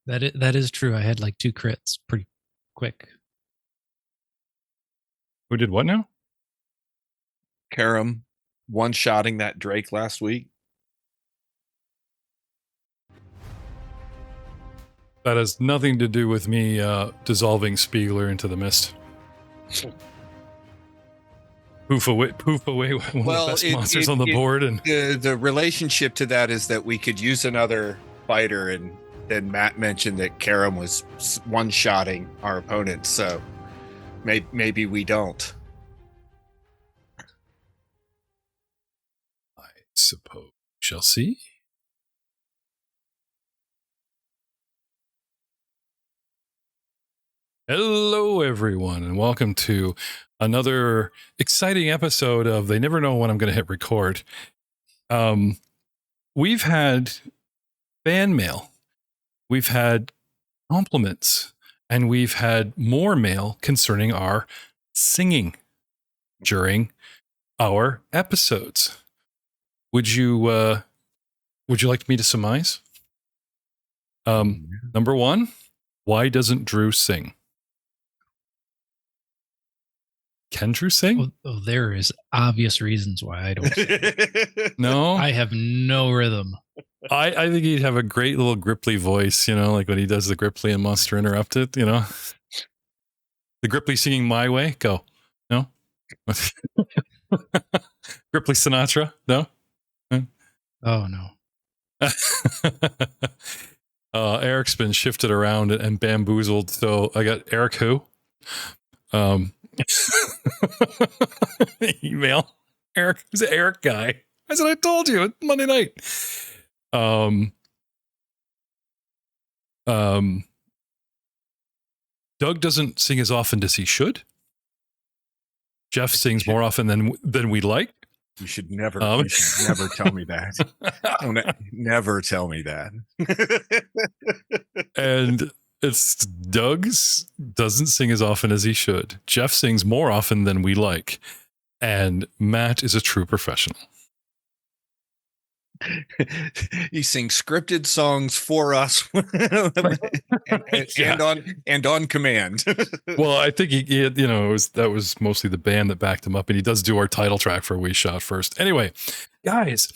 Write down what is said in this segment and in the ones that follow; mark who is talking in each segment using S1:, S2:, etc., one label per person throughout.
S1: That is true. I had like 2 crits pretty quick.
S2: Who did what now?
S3: Karam one-shotting that Drake last week.
S2: That has nothing to do with me dissolving Spiegler into the mist. Poof away, one of the best monsters on the board. And
S3: the relationship to that is that we could use another fighter, and then Matt mentioned that Karam was one-shotting our opponents, so maybe we don't.
S2: I suppose we shall see. Hello, everyone, and welcome to another exciting episode of They Never Know When I'm going to Hit Record. We've had fan mail, we've had compliments, and we've had more mail concerning our singing during our episodes. Would you like me to surmise? Number one, why doesn't Drew sing? Can Drew sing?
S1: Oh, there is obvious reasons why I don't.
S2: No,
S1: I have no rhythm.
S2: I think he'd have a great little Gripply voice, like when he does the Gripply in Monster Interrupted, The Gripply singing My Way, go. No? Gripply Sinatra, no?
S1: Oh, no.
S2: Eric's been shifted around and bamboozled, so I got Eric who? Email. Eric, who's the Eric guy? I said I told you, it's Monday night. Doug doesn't sing as often as he should. Jeff sings more often than we like.
S3: You should never tell me that. Never tell me that.
S2: And it's Doug's doesn't sing as often as he should. Jeff sings more often than we like. And Matt is a true professional.
S3: He sings scripted songs for us and on command.
S2: Well, I think that was mostly the band that backed him up, and he does do our title track for We Shot first. Anyway, guys,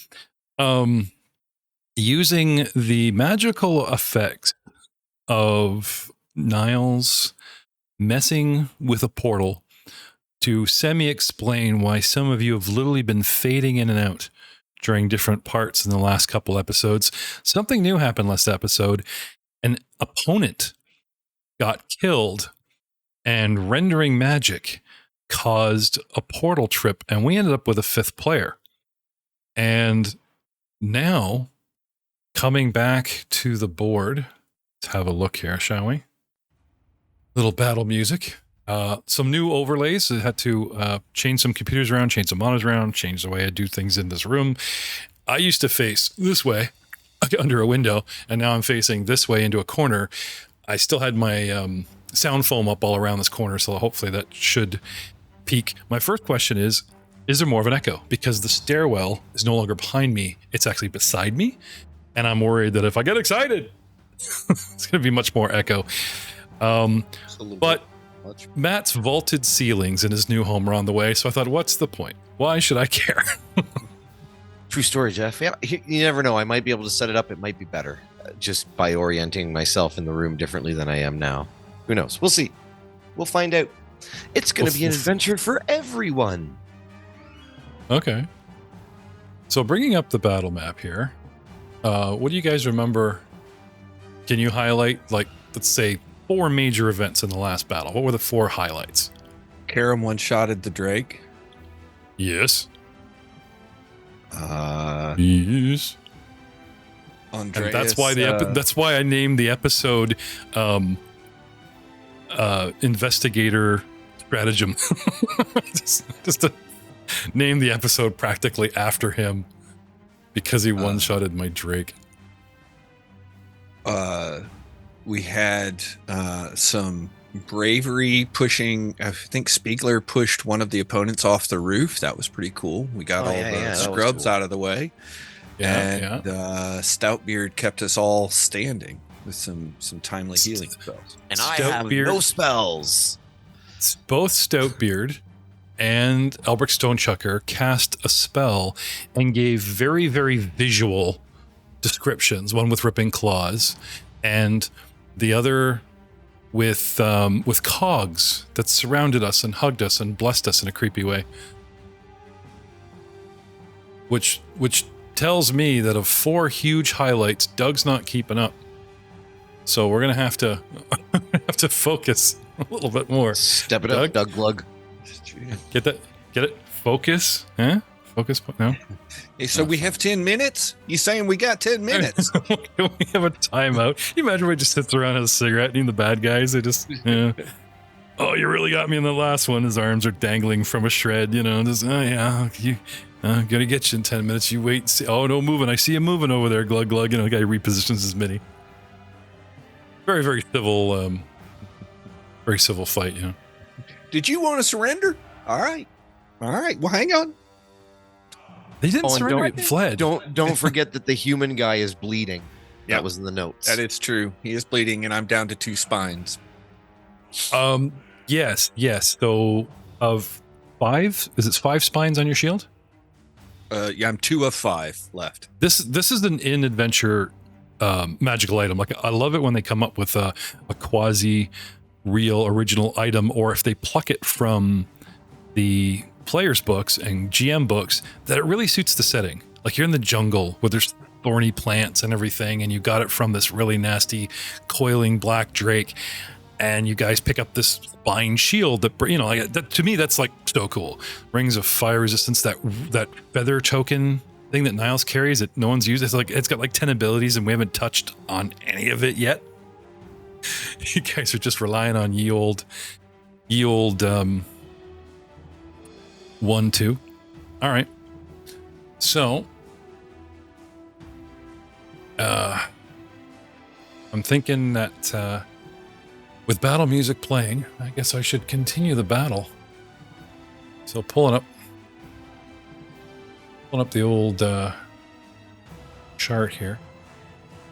S2: using the magical effect of Niles messing with a portal to semi-explain why some of you have literally been fading in and out during different parts in the last couple episodes. Something new happened last episode. An opponent got killed, and rendering magic caused a portal trip, and we ended up with a 5th player. And now, coming back to the board, let's have a look here, shall we? Little battle music. Some new overlays. I had to change some computers around, change some monitors around, change the way I do things in this room. I used to face this way under a window, and now I'm facing this way into a corner. I still had my sound foam up all around this corner, so hopefully that should peak. My first question is there more of an echo? Because the stairwell is no longer behind me. It's actually beside me, and I'm worried that if I get excited, it's going to be much more echo. But Matt's vaulted ceilings in his new home are on the way, so I thought, what's the point? Why should I care?
S4: True story, Jeff. Yeah, you never know. I might be able to set it up. It might be better just by orienting myself in the room differently than I am now. Who knows? We'll see. We'll find out. It's going to be an adventure for everyone.
S2: Okay. So bringing up the battle map here, what do you guys remember? Can you highlight, let's say, 4 major events in the last battle? What were the 4 highlights?
S3: Karam one-shotted the Drake.
S2: Yes.
S3: Yes.
S2: Andreas, and that's why I named the episode Investigator Stratagem. just to name the episode practically after him, because he one-shotted my Drake.
S3: We had some bravery pushing. I think Spiegler pushed one of the opponents off the roof. That was pretty cool. We got the scrubs out of the way. Stoutbeard kept us all standing. with some timely healing spells.
S4: And I have no spells.
S2: Both Stoutbeard and Elbrick Stonechucker cast a spell and gave very, very visual descriptions. One with ripping claws, and the other with cogs that surrounded us and hugged us and blessed us in a creepy way. Which tells me that of 4 huge highlights, Doug's not keeping up. So we're gonna have to focus a little bit more.
S4: Step it up, Doug Glug.
S2: Get it? Focus? Huh? Focus? No.
S3: Hey, so we have 10 minutes? You saying we got 10 minutes?
S2: Can we have a timeout? Can you imagine everybody just sits around, has a cigarette, and the bad guys, they just, oh, you really got me in the last one. His arms are dangling from a shred, just, oh yeah, gonna get you in 10 minutes. You wait and see. Oh, no moving. I see you moving over there, Glug Glug. The guy repositions his mini. Very, very civil fight,
S3: Did you want to surrender? All right. Well, hang on.
S2: They didn't surrender. It fled.
S4: Don't forget that the human guy is bleeding.
S3: Yeah.
S4: That was in the notes.
S3: That is true. He is bleeding, and I'm down to 2 spines.
S2: Yes. So of 5, is it 5 spines on your shield?
S3: Yeah, I'm 2 of 5 left.
S2: This is an in-adventure magical item. Like, I love it when they come up with a quasi real original item, or if they pluck it from the players books and GM books, that it really suits the setting. Like, you're in the jungle where there's thorny plants and everything, and you got it from this really nasty coiling black drake, and you guys pick up this spine shield that, that, to me, that's like so cool. Rings of fire resistance, that feather token thing that Niles carries that no one's used. It's got like 10 abilities, and we haven't touched on any of it yet. You guys are just relying on ye old 1-2. All right. So, I'm thinking that with battle music playing, I guess I should continue the battle. So pulling up the old chart here.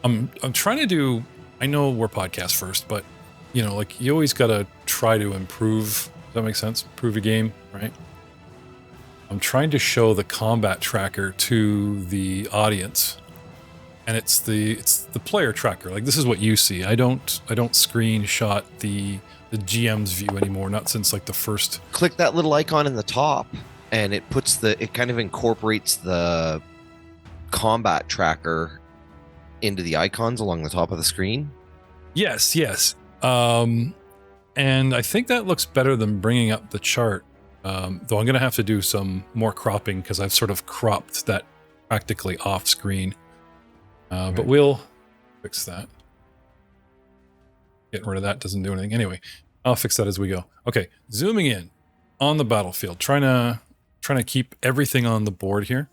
S2: I'm trying to do. I know we're podcast first, but you always gotta try to improve. Does that make sense? Improve a game, right? I'm trying to show the combat tracker to the audience, and it's the player tracker. Like, this is what you see. I don't screenshot the GM's view anymore. Not since like the first.
S4: Click that little icon in the top, and it kind of incorporates the combat tracker into the icons along the top of the screen.
S2: Yes. And I think that looks better than bringing up the chart. Though I'm going to have to do some more cropping because I've sort of cropped that practically off screen. But we'll fix that. Getting rid of that doesn't do anything. Anyway, I'll fix that as we go. Okay, zooming in on the battlefield, trying to keep everything on the board here.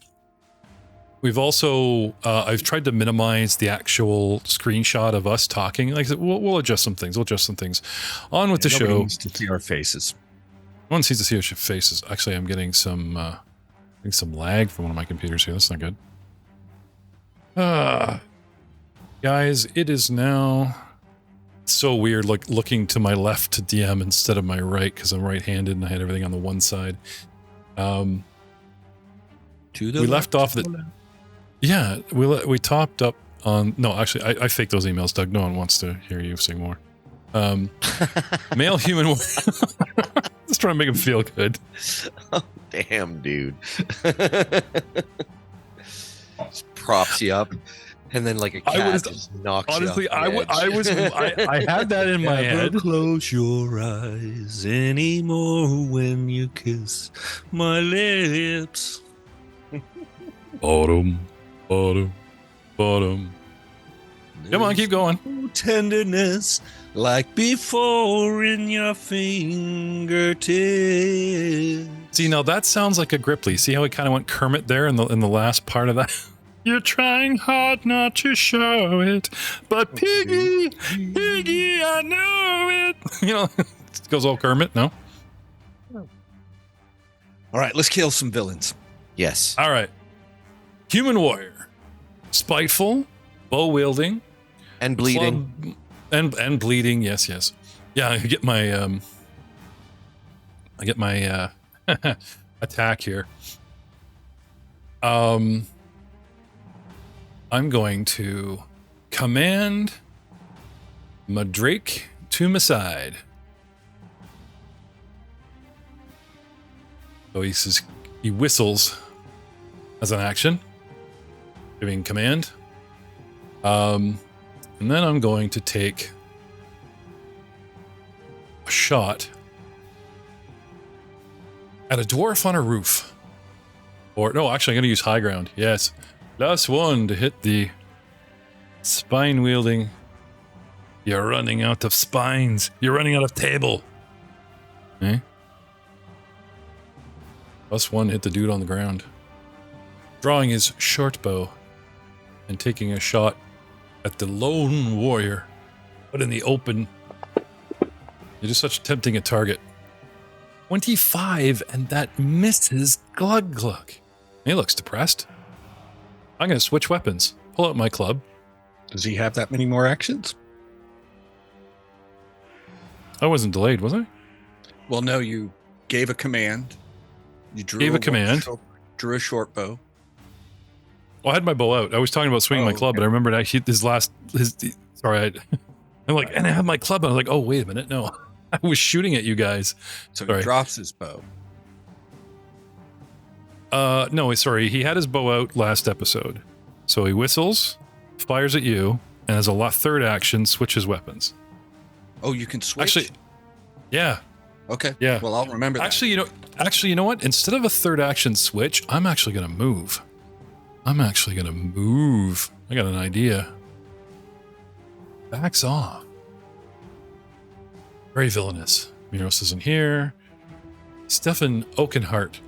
S2: We've also, I've tried to minimize the actual screenshot of us talking. Like I said, we'll adjust some things. On with the show.
S3: Nobody needs to see our faces.
S2: No one sees to see our faces. Actually, I'm getting some lag from one of my computers here. That's not good. Guys, it is now so weird, like looking to my left to DM instead of my right, because I'm right-handed and I had everything on the one side. We left off the. Yeah, we topped up on. No, actually, I faked those emails, Doug. No one wants to hear you sing more. Male human. Just trying to make him feel good.
S4: Oh, damn, dude. Just props you up, and then like a cat just knocks
S2: honestly,
S4: you off
S2: I had that in my head.
S5: Close your eyes anymore when you kiss my lips.
S2: Bottom. Come on, keep going.
S5: Tenderness like before in your fingertips.
S2: See, now that sounds like a Gripply. See how he kind of went Kermit there in the last part of that? You're trying hard not to show it, but Piggy, I know it. It goes all Kermit, no?
S3: All right, let's kill some villains.
S4: Yes.
S2: All right. Human warrior. Spiteful, bow wielding,
S4: And bleeding.
S2: And bleeding. Yes, yes. Yeah, I get my attack here. I'm going to command my Drake to my side. So he whistles as an action, giving command. And then I'm going to take a shot at a dwarf on a roof. Or no, actually I'm going to use high ground. Yes. Last one to hit the spine wielding. You're running out of spines. You're running out of table. Eh? Plus one hit the dude on the ground. Drawing his short bow and taking a shot at the lone warrior. But in the open. It is such tempting a target. 25, and that misses Glug Glug. He looks depressed. I'm going to switch weapons. Pull out my club.
S3: Does he have that many more actions?
S2: I wasn't delayed, was I?
S3: Well, no, you gave a command. You
S2: Gave a command.
S3: Drew a short bow.
S2: Well, I had my bow out. I was talking about swinging my club, but I remembered I hit sorry, I'm like, and I have my club. And I was like, oh, wait a minute. No, I was shooting at you guys.
S3: So
S2: sorry.
S3: He drops his bow.
S2: No, sorry. He had his bow out last episode. So he whistles, fires at you, and as a third action, switches weapons.
S3: Oh, you can switch?
S2: Actually, yeah.
S3: Okay.
S2: Yeah.
S3: Well, I'll remember that.
S2: Actually, you know what? Instead of a third action switch, I'm actually going to move. I got an idea. Backs off. Very villainous. Miros isn't here. Stefan Oakenhart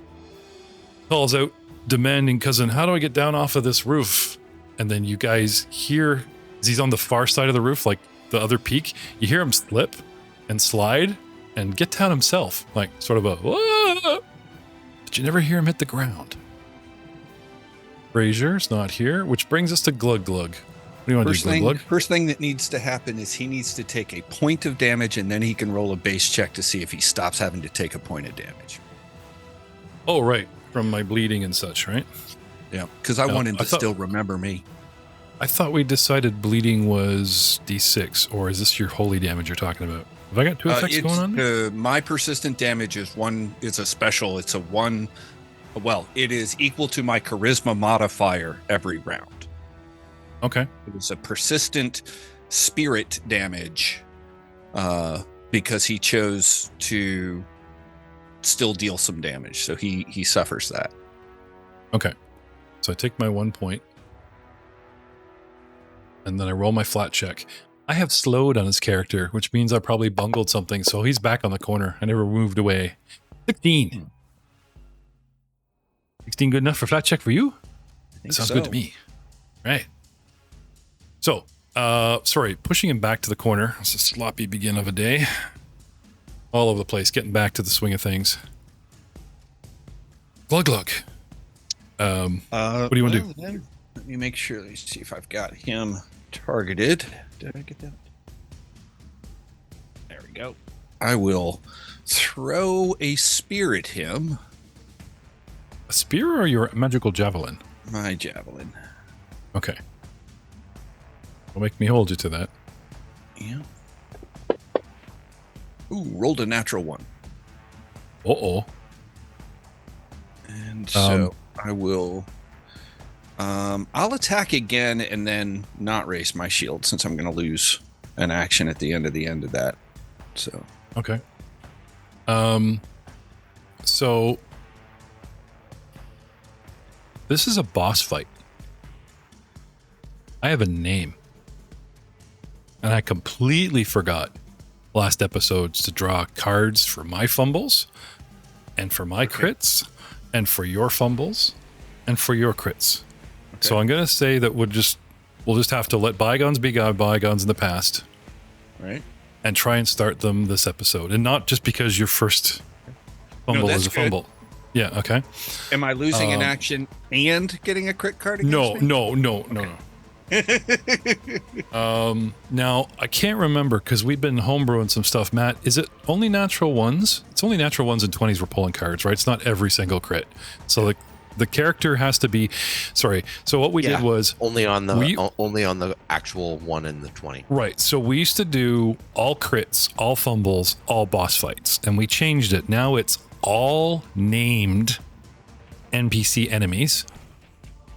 S2: calls out, demanding, cousin, how do I get down off of this roof? And then you guys hear, as he's on the far side of the roof, like the other peak, you hear him slip and slide and get down himself, like sort of a, whoa! But you never hear him hit the ground. Frazier's not here, which brings us to Glug Glug. What do you want to do, Glug Glug?
S3: First thing that needs to happen is he needs to take a point of damage, and then he can roll a base check to see if he stops having to take a point of damage.
S2: Oh, right. From my bleeding and such, right?
S3: Yeah, because I want him to still remember me.
S2: I thought we decided bleeding was D6, or is this your holy damage you're talking about? Have I got two effects going on?
S3: My persistent damage is a special. It's a one. Well, it is equal to my charisma modifier every round.
S2: Okay.
S3: It is a persistent spirit damage because he chose to still deal some damage. So he suffers that.
S2: Okay. So I take my 1 point. And then I roll my flat check. I have slowed on his character, which means I probably bungled something. So he's back on the corner. I never moved away. 16. 16 good enough for flat check for you? That sounds good to me. Right. So, sorry, pushing him back to the corner. It's a sloppy begin of a day. All over the place, getting back to the swing of things. Glug Glug. What do you want to do?
S3: Let me make sure. Let me see if I've got him targeted. Did I get that? There we go. I will throw a spear at him.
S2: A spear or your magical javelin?
S3: My javelin.
S2: Okay. Don't make me hold you to that.
S3: Yeah. Ooh, rolled a natural one.
S2: Uh-oh.
S3: And so I will... I'll attack again and then not raise my shield since I'm going to lose an action at the end of that. So...
S2: Okay. So... This is a boss fight. I have a name. And I completely forgot last episodes to draw cards for my fumbles and for my crits and for your fumbles and for your crits. Okay. So I'm going to say that we'll just have to let bygones be bygones in the past.
S3: Right.
S2: And try and start them this episode. And not just because your first fumble is a fumble. Yeah, okay.
S3: Am I losing an action and getting a crit card against me?
S2: No. Now I can't remember because we've been homebrewing some stuff. Matt, is it only natural ones? It's only natural ones and 20s we're pulling cards, right? It's not every single crit. So the character has to be. Sorry. So what we did was
S4: only on the actual 1 and the 20.
S2: Right. So we used to do all crits, all fumbles, all boss fights, and we changed it. Now it's all named NPC enemies.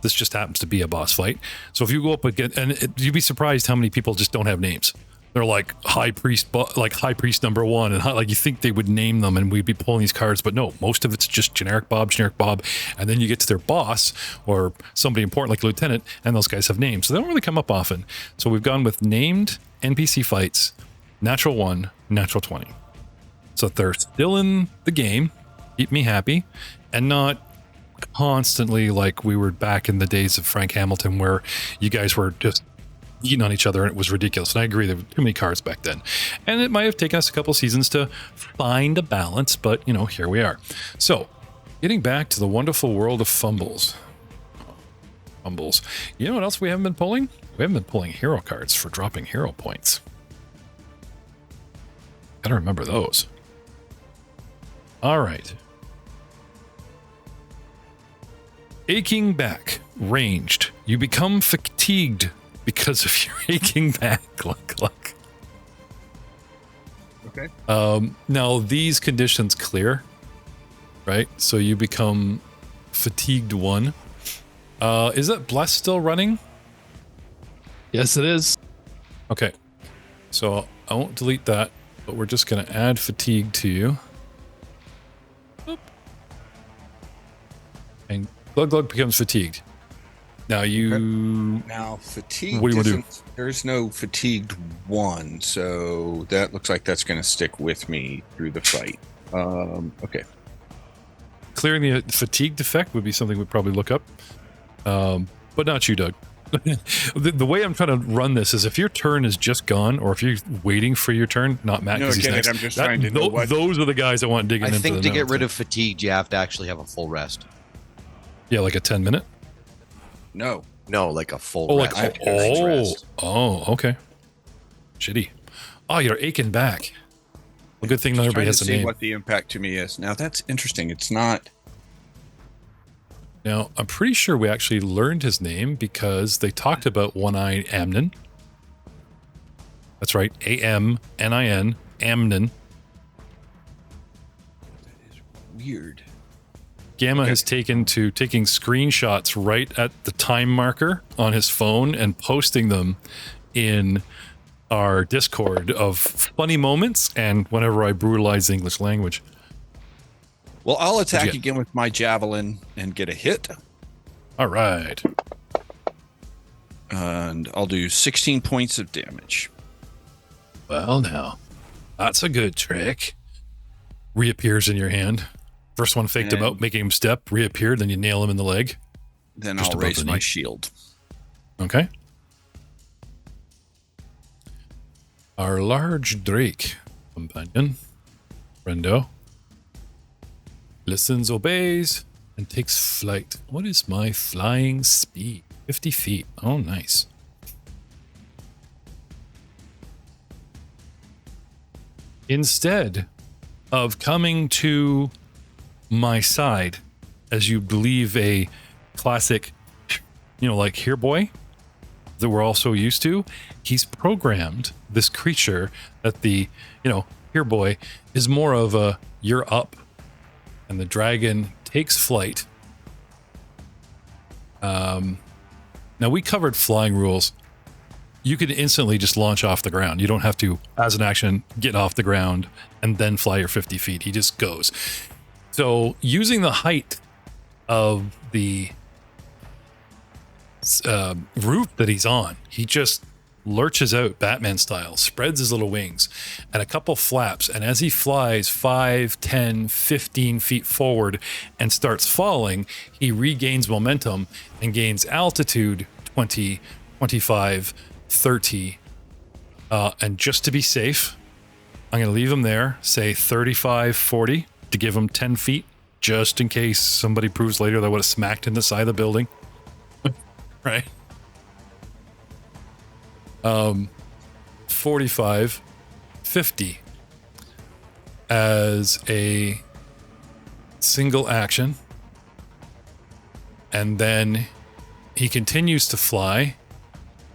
S2: This just happens to be a boss fight. So if you go up again, and you'd be surprised how many people just don't have names. They're like high priest number 1, and like you think they would name them, and we'd be pulling these cards, but no, most of it's just generic Bob, and then you get to their boss or somebody important like lieutenant, and those guys have names, so they don't really come up often. So we've gone with named NPC fights, natural 1, natural 20, so they're still in the game, keep me happy, and not constantly like we were back in the days of Frank Hamilton where you guys were just eating on each other and it was ridiculous. And I agree, there were too many cards back then, and it might have taken us a couple seasons to find a balance, but here we are. So getting back to the wonderful world of fumbles. You know what else we haven't been pulling? We haven't been pulling hero cards for dropping hero points. Gotta remember those. All right. Aching back, ranged. You become fatigued because of your aching back. Cluck.
S3: Okay.
S2: Now these conditions clear, right? So you become fatigued 1. Is that bless still running?
S1: Yes, it is.
S2: Okay. So I won't delete that, but we're just going to add fatigue to you. Boop. And Glug becomes fatigued. Now
S3: Now fatigued.
S2: What do you want to do?
S3: There's no fatigued 1, so that looks like that's going to stick with me through the fight. Okay.
S2: Clearing the fatigued effect would be something we'd probably look up, but not you, Doug. The way I'm trying to run this is if your turn is just gone, or if you're waiting for your turn, not Matt because he's next.
S3: I'm just trying to know what...
S2: Those are the guys I want digging into.
S4: I think
S2: the
S4: to get
S2: notes.
S4: rid of fatigue, you have to actually have a full rest.
S2: Yeah, like a 10-minute.
S3: No,
S4: like a full rest.
S3: rest.
S2: Okay. Shitty. Oh, you're aching back. Well, good thing not everybody has a name.
S3: What the impact to me is. Now that's interesting. It's not.
S2: Now, I'm pretty sure we actually learned his name because they talked about One-Eyed Amnon. That's right, A-M-N-I-N, Amnon.
S3: That is weird.
S2: Gamma has taken to taking screenshots right at the time marker on his phone and posting them in our Discord of funny moments and whenever I brutalize the English language.
S3: Well, I'll attack again with my javelin and get a hit.
S2: All right.
S3: And I'll do 16 points of damage.
S2: Well, now, that's a good trick. Reappears in your hand. First one faked him out, making him step, reappeared, then you nail him in the leg.
S3: Then
S2: Just
S3: I'll
S2: above
S3: raise
S2: the
S3: my
S2: knee.
S3: shield.
S2: Okay. Our large drake companion, Brendo, listens, obeys, and takes flight. What is my flying speed? 50 feet. Oh, nice. Instead of coming to my side, as you believe a classic, like Here Boy that we're all so used to, he's programmed this creature that the, Here Boy is more of a you're up, and the dragon takes flight. Now we covered flying rules. You could instantly just launch off the ground. You don't have to, as an action, get off the ground and then fly your 50 feet. He just goes. So using the height of the roof that he's on, he just lurches out Batman style, spreads his little wings and a couple flaps. And as he flies 5, 10, 15 feet forward and starts falling, he regains momentum and gains altitude 20, 25, 30. And just to be safe, I'm going to leave him there, say 35, 40 to give him 10 feet, just in case somebody proves later that I would have smacked in the side of the building. Right. 45, 50 as a single action. And then he continues to fly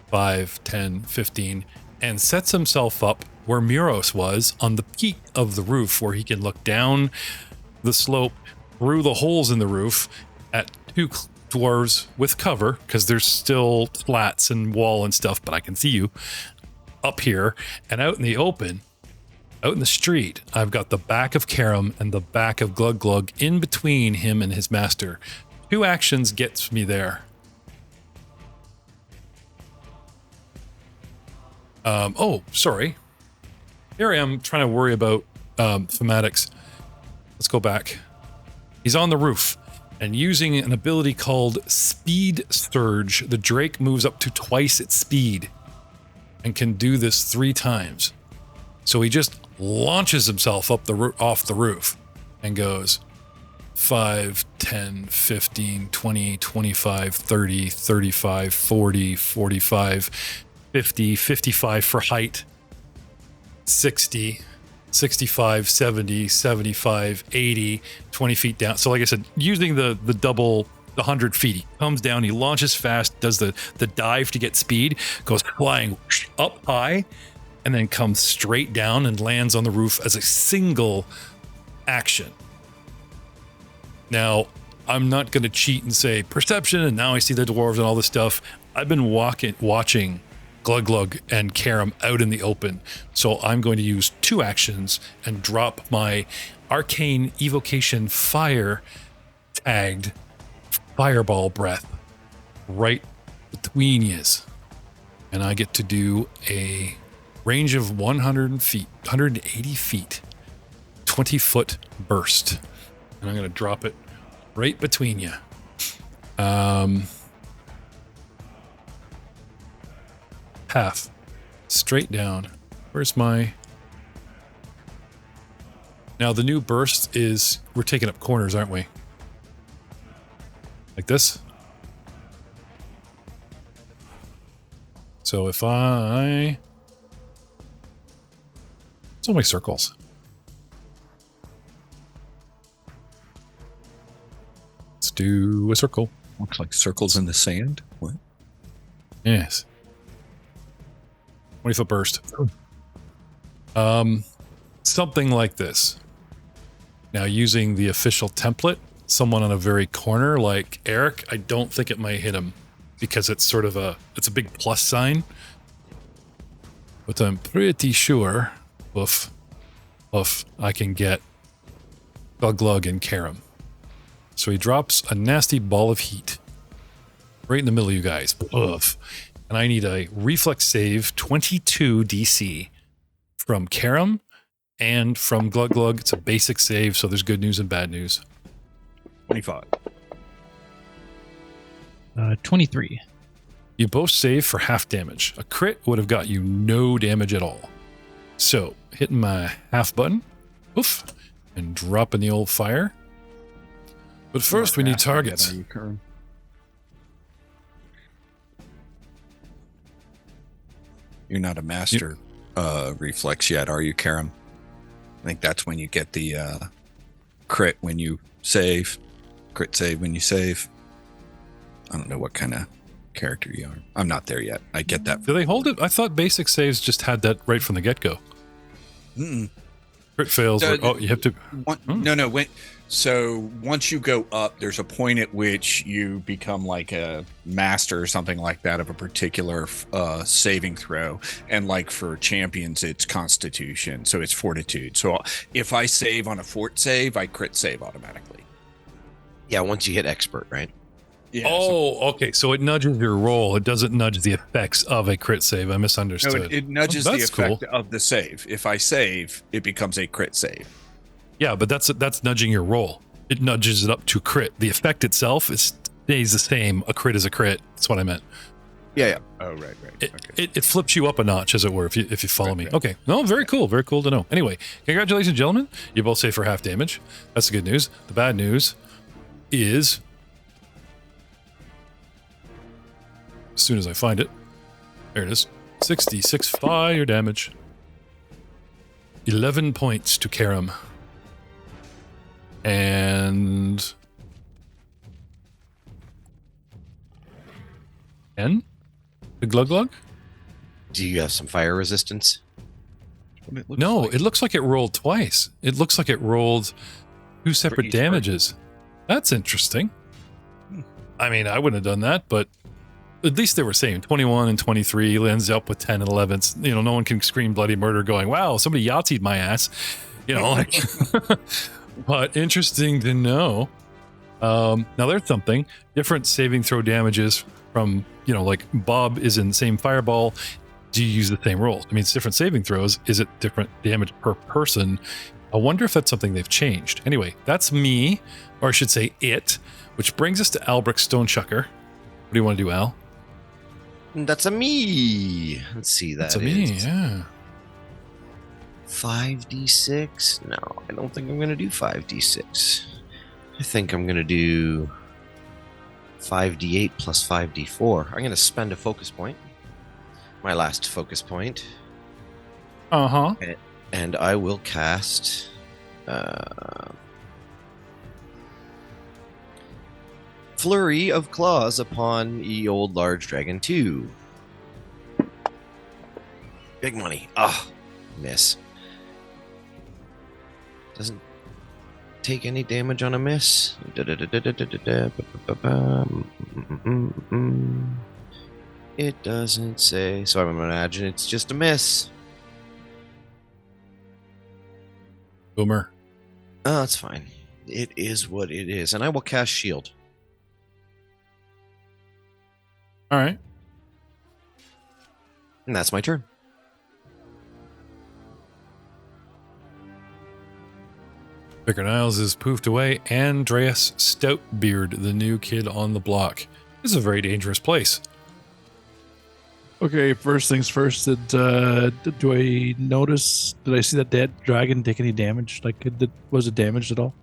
S2: 5, 10, 15 and sets himself up where Muros was on the peak of the roof, where he can look down the slope through the holes in the roof at two dwarves with cover, because there's still slats and wall and stuff, but I can see you up here. And out in the open, out in the street, I've got the back of Karam and the back of Glug Glug in between him and his master. 2 actions gets me there. Oh, sorry. Here I am trying to worry about thematics. Let's go back. He's on the roof and using an ability called Speed Surge. The Drake moves up to twice its speed and can do this 3 times. So he just launches himself up off the roof and goes 5, 10, 15, 20, 25, 30, 35, 40, 45, 50, 55 for height, 60, 65, 70, 75, 80, 20 feet down. So like I said, using the double, the 100 feet, he comes down, he launches fast, does the dive to get speed, goes flying up high, and then comes straight down and lands on the roof as a single action. Now, I'm not going to cheat and say perception, and now I see the dwarves and all this stuff. I've been watching Glug Glug and Karam out in the open. So I'm going to use 2 actions and drop my Arcane Evocation Fire tagged Fireball Breath right between yous. And I get to do a range of 180 feet, 20-foot burst. And I'm going to drop it right between you. Half. Straight down. Where's my... Now, the new burst is... We're taking up corners, aren't we? Like this? So if I... What's all my circles? Let's do a circle.
S5: Looks like circles in the sand. What?
S2: Yes. 20-foot burst. Something like this. Now, using the official template, someone on a very corner like Eric, I don't think it might hit him because it's sort of it's a big plus sign. But I'm pretty sure, I can get Glug Glug and Karam. So he drops a nasty ball of heat right in the middle of you guys. Oof. And I need a reflex save 22 DC from Karam and from Glug Glug. It's a basic save, so there's good news and bad news.
S5: 25.
S1: 23.
S2: You both save for half damage. A crit would have got you no damage at all. So, hitting my half button. Oof. And dropping the old fire. But first, we need targets.
S5: You're not a master reflex yet, are you, Karam? I think that's when you get the crit when you save. Crit save when you save. I don't know what kind of character you are. I'm not there yet. I get that.
S2: Do they hold it? I thought basic saves just had that right from the get-go.
S5: Mm-mm.
S2: Crit fails. You have to...
S5: No. So once you go up, there's a point at which you become like a master or something like that of a particular saving throw. And like for champions, it's constitution. So it's fortitude. So if I save on a fort save, I crit save automatically.
S4: Yeah, once you hit expert, right?
S5: Yeah,
S2: okay. So it nudges your roll. It doesn't nudge the effects of a crit save. I misunderstood.
S5: No, it nudges the effect
S2: cool.
S5: of the save. If I save, it becomes a crit save.
S2: Yeah, but that's nudging your roll. It nudges it up to crit. The effect itself stays the same. A crit is a crit. That's what I meant.
S5: Yeah. Oh, right.
S2: It flips you up a notch, as it were, if you follow me.
S5: Right.
S2: Okay. No, very cool. Very cool to know. Anyway, congratulations, gentlemen. You both save for half damage. That's the good news. The bad news is, as soon as I find it, there it is. 66 fire damage. 11 points to Karam. And 10 to Glug Glug?
S4: Do you have some fire resistance?
S2: No, it looks like it rolled twice. It looks like it rolled two separate
S3: each
S2: damages. That's interesting. I mean, I wouldn't have done that, but at least they were saying 21 and 23 ends up with 10 and 11. You know, no one can scream bloody murder going, wow, somebody Yahtzeed my ass. You know, like, but interesting to know. Now there's something. Different saving throw damages from, you know, like Bob is in the same fireball. Do you use the same rolls? I mean, it's different saving throws. Is it different damage per person? I wonder if that's something they've changed. Anyway, that's me, or I should say it, which brings us to Albric Stonechucker. What do you want to do, Al?
S4: That's a me. Let's see.
S2: That's a me, yeah.
S4: 5d6? No, I don't think I'm going to do 5d6. I think I'm going to do 5d8 plus 5d4. I'm going to spend a focus point. My last focus point.
S2: Uh-huh.
S4: And I will cast Flurry of Claws upon ye old large dragon 2. Big money. Ah, miss. Doesn't take any damage on a miss. It doesn't say, so I'm gonna imagine it's just a miss.
S2: Boomer.
S4: Oh, that's fine. It is what it is. And I will cast Shield.
S2: All right.
S4: And that's my turn.
S2: Vicar Niles is poofed away. Andreas Stoutbeard, the new kid on the block. This is a very dangerous place.
S1: Okay, first things first. Do I notice? Did I see that dead dragon take any damage? Like, was it damaged at all?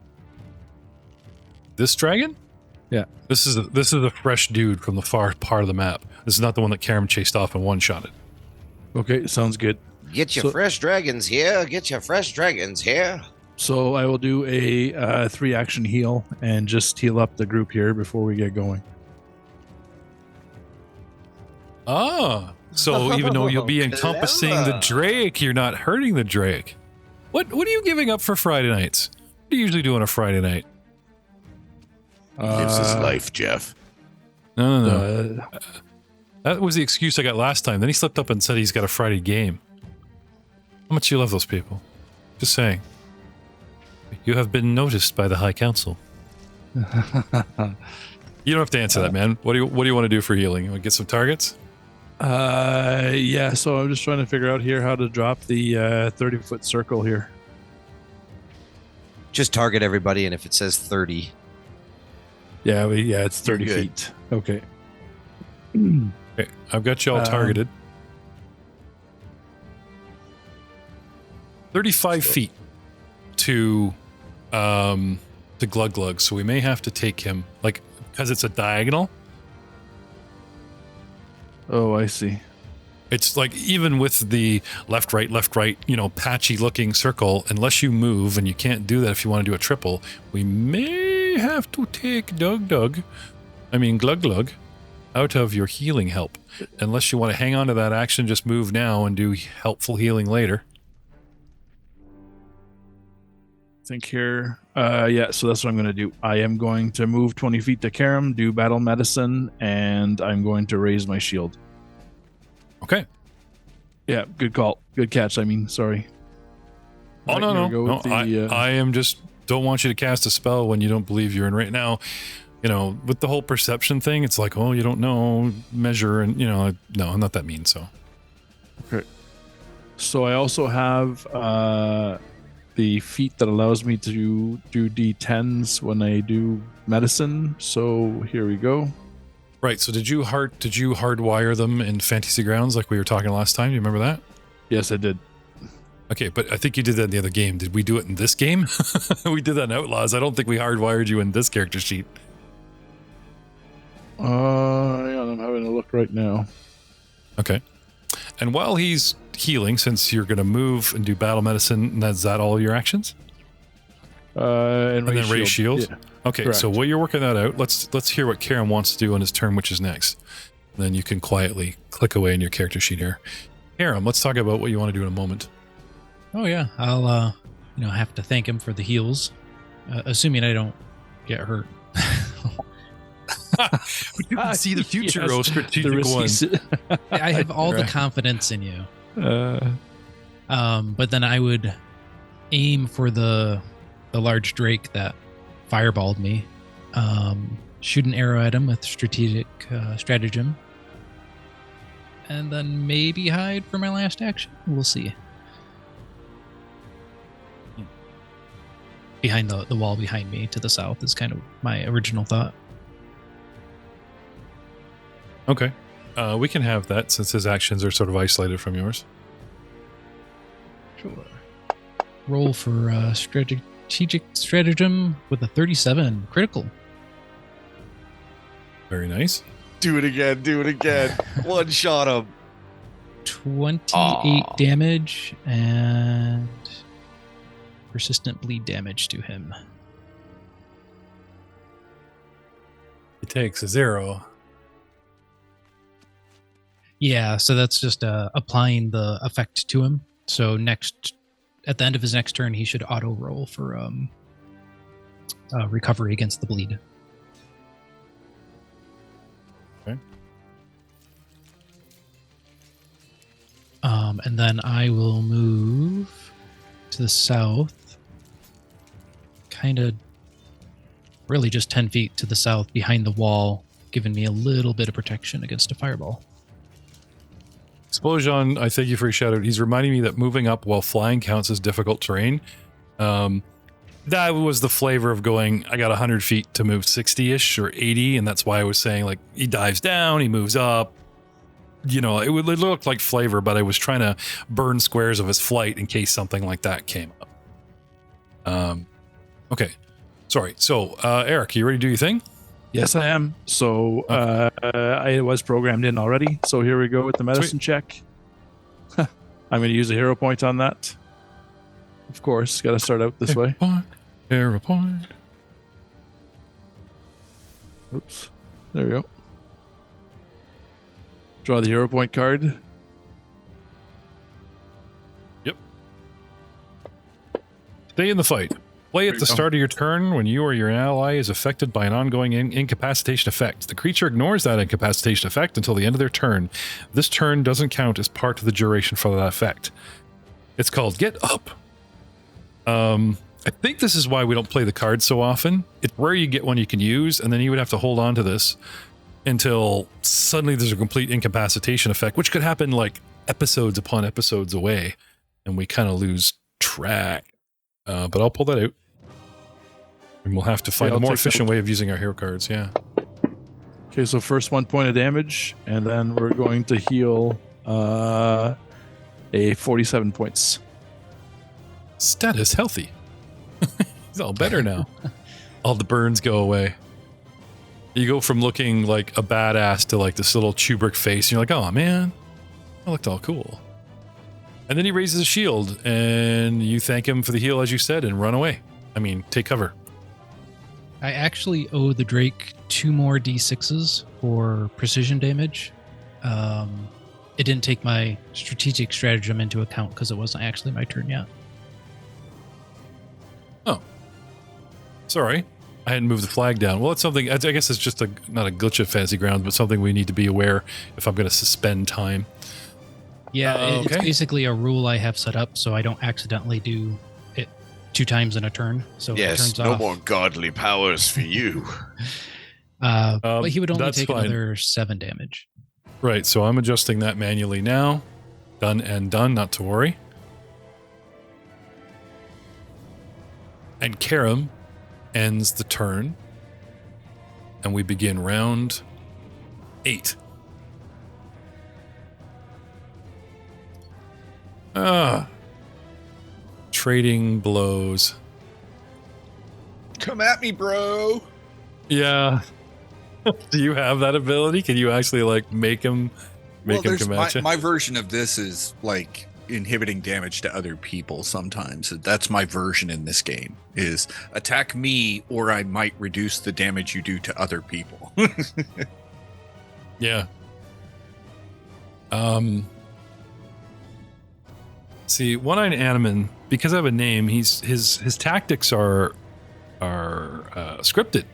S2: This dragon?
S1: Yeah.
S2: This is a fresh dude from the far part of the map. This is not the one that Karam chased off and one-shotted.
S1: Okay, sounds good.
S4: Get your fresh dragons here. Get your fresh dragons here.
S1: So I will do a 3-action heal and just heal up the group here before we get going.
S2: Ah, so even though you'll be encompassing the Drake, you're not hurting the Drake. What are you giving up for Friday nights? What do you usually do on a Friday night?
S5: Lives his life, Jeff.
S2: No. That was the excuse I got last time. Then he slipped up and said he's got a Friday game. How much you love those people? Just saying. You have been noticed by the High Council. You don't have to answer that, man. What do you want to do for healing? You want to get some targets?
S1: Yeah, so I'm just trying to figure out here how to drop the 30-foot circle here.
S4: Just target everybody, and if it says 30.
S1: Yeah, it's 30
S4: You're good.
S1: feet. Okay.
S2: Okay, I've got you all targeted. 35 feet to Glug Glug, so we may have to take him, like, because it's a diagonal.
S1: Oh, I see.
S2: It's like, even with the left, right, patchy looking circle, unless you move, and you can't do that if you want to do a triple, we may have to take Glug Glug out of your healing help. Unless you want to hang on to that action, just move now and do helpful healing later.
S1: Think here. Yeah, so that's what I'm going to do. I am going to move 20 feet to Karam, do battle medicine, and I'm going to raise my shield.
S2: Okay.
S1: Yeah, good call. Good catch, I mean, sorry.
S2: Oh,
S1: Right,
S2: no.
S1: here we go with the,
S2: I am just don't want you to cast a spell when you don't believe you're in right now. You know, with the whole perception thing, it's like, oh, you don't know, measure, and, you know, no, I'm not that mean, so.
S1: Okay. So I also have the feat that allows me to do D10s when I do medicine. So here we go.
S2: Right, so did you hardwire them in Fantasy Grounds like we were talking last time? Do you remember that?
S1: Yes, I did.
S2: Okay, but I think you did that in the other game. Did we do it in this game? We did that in Outlaws. I don't think we hardwired you in this character sheet.
S1: Yeah, I'm having a look right now.
S2: Okay. And while he's healing, since you're going to move and do battle medicine, is that all your actions?
S1: And
S2: then raise shield.
S1: Yeah.
S2: Okay,
S1: Correct.
S2: so while you're working that out, let's hear what Karen wants to do on his turn, which is next. And then you can quietly click away in your character sheet here. Karen, let's talk about what you want to do in a moment.
S6: Oh yeah, I'll have to thank him for the heals, assuming I don't get hurt.
S2: You can see the future,
S1: Yes,
S2: oh, strategic one.
S6: I have all the
S2: Right.
S6: confidence in you. But then I would aim for the large drake that fireballed me. Shoot an arrow at him with strategic stratagem, and then maybe hide for my last action. We'll see. Behind the wall behind me to the south is kind of my original thought.
S2: Okay. We can have that since his actions are sort of isolated from yours.
S6: Sure. Roll for strategic stratagem with a 37 critical.
S2: Very nice.
S4: Do it again. One shot him.
S6: 28
S4: Aw.
S6: damage and persistent bleed damage to him.
S2: He takes a 0.
S6: Yeah, so that's just applying the effect to him. So at the end of his next turn, he should auto roll for recovery against the bleed.
S2: Okay.
S6: And then I will move to the south, kind of really just 10 feet to the south behind the wall, giving me a little bit of protection against a fireball.
S2: Explosion, I thank you for your shout out. He's reminding me that moving up while flying counts as difficult terrain. That was the flavor of going, I got 100 feet to move 60-ish or 80, and that's why I was saying, like, he dives down, he moves up. You know, it looked like flavor, but I was trying to burn squares of his flight in case something like that came up. Okay. Sorry. So, Eric, you ready to do your thing?
S1: Yes, I am. So I was programmed in already. So here we go with the medicine check. I'm going to use a hero point on that. Of course, got to start out this way.
S2: Hero point.
S1: Oops. There we go. Draw the hero point card.
S2: Stay in the fight. Play at
S1: There
S2: the
S1: you go.
S2: start of your turn when you or your ally is affected by an ongoing incapacitation effect. The creature ignores that incapacitation effect until the end of their turn. This turn doesn't count as part of the duration for that effect. It's called Get Up. I think this is why we don't play the card so often. It's rare you get one you can use, and then you would have to hold on to this until suddenly there's a complete incapacitation effect, which could happen like episodes upon episodes away, and we kind of lose track. But I'll pull that out. And we'll have to find
S1: Yeah,
S2: a more
S1: I'll take
S2: efficient way of using our hero cards, yeah.
S1: Okay, so first 1 point of damage, and then we're going to heal a 47 points.
S2: Status healthy. He's all better now. All the burns go away. You go from looking like a badass to like this little Kubrick face, and you're like, oh man, I looked all cool. And then he raises his shield, and you thank him for the heal, as you said, and run away. I mean, take cover.
S6: I actually owe the Drake 2 more D6s for precision damage. It didn't take my strategic stratagem into account because it wasn't actually my turn yet.
S2: Oh. Sorry. I hadn't moved the flag down. Well, it's something, I guess it's just not a glitch of Fantasy Grounds, but something we need to be aware if I'm going to suspend time.
S6: Yeah, it's
S2: okay.
S6: basically a rule I have set up so I don't accidentally do it 2 times in a turn. So it
S4: Yes,
S6: turns
S4: no
S6: off.
S4: more godly powers for you.
S6: But he would only
S2: that's
S6: take
S2: fine.
S6: another 7 damage.
S2: Right, so I'm adjusting that manually now. Done and done, not to worry. And Karam ends the turn. And we begin round 8. Trading blows.
S3: Come at me, bro.
S2: Yeah. Do you have that ability? Can you actually like make him Make him
S5: there's
S2: come at you.
S5: my version of this is like inhibiting damage to other people sometimes. That's my version in this game is attack me or I might reduce the damage you do to other people.
S2: Yeah. See, One-Eyed Animan, because I have a name, his tactics are scripted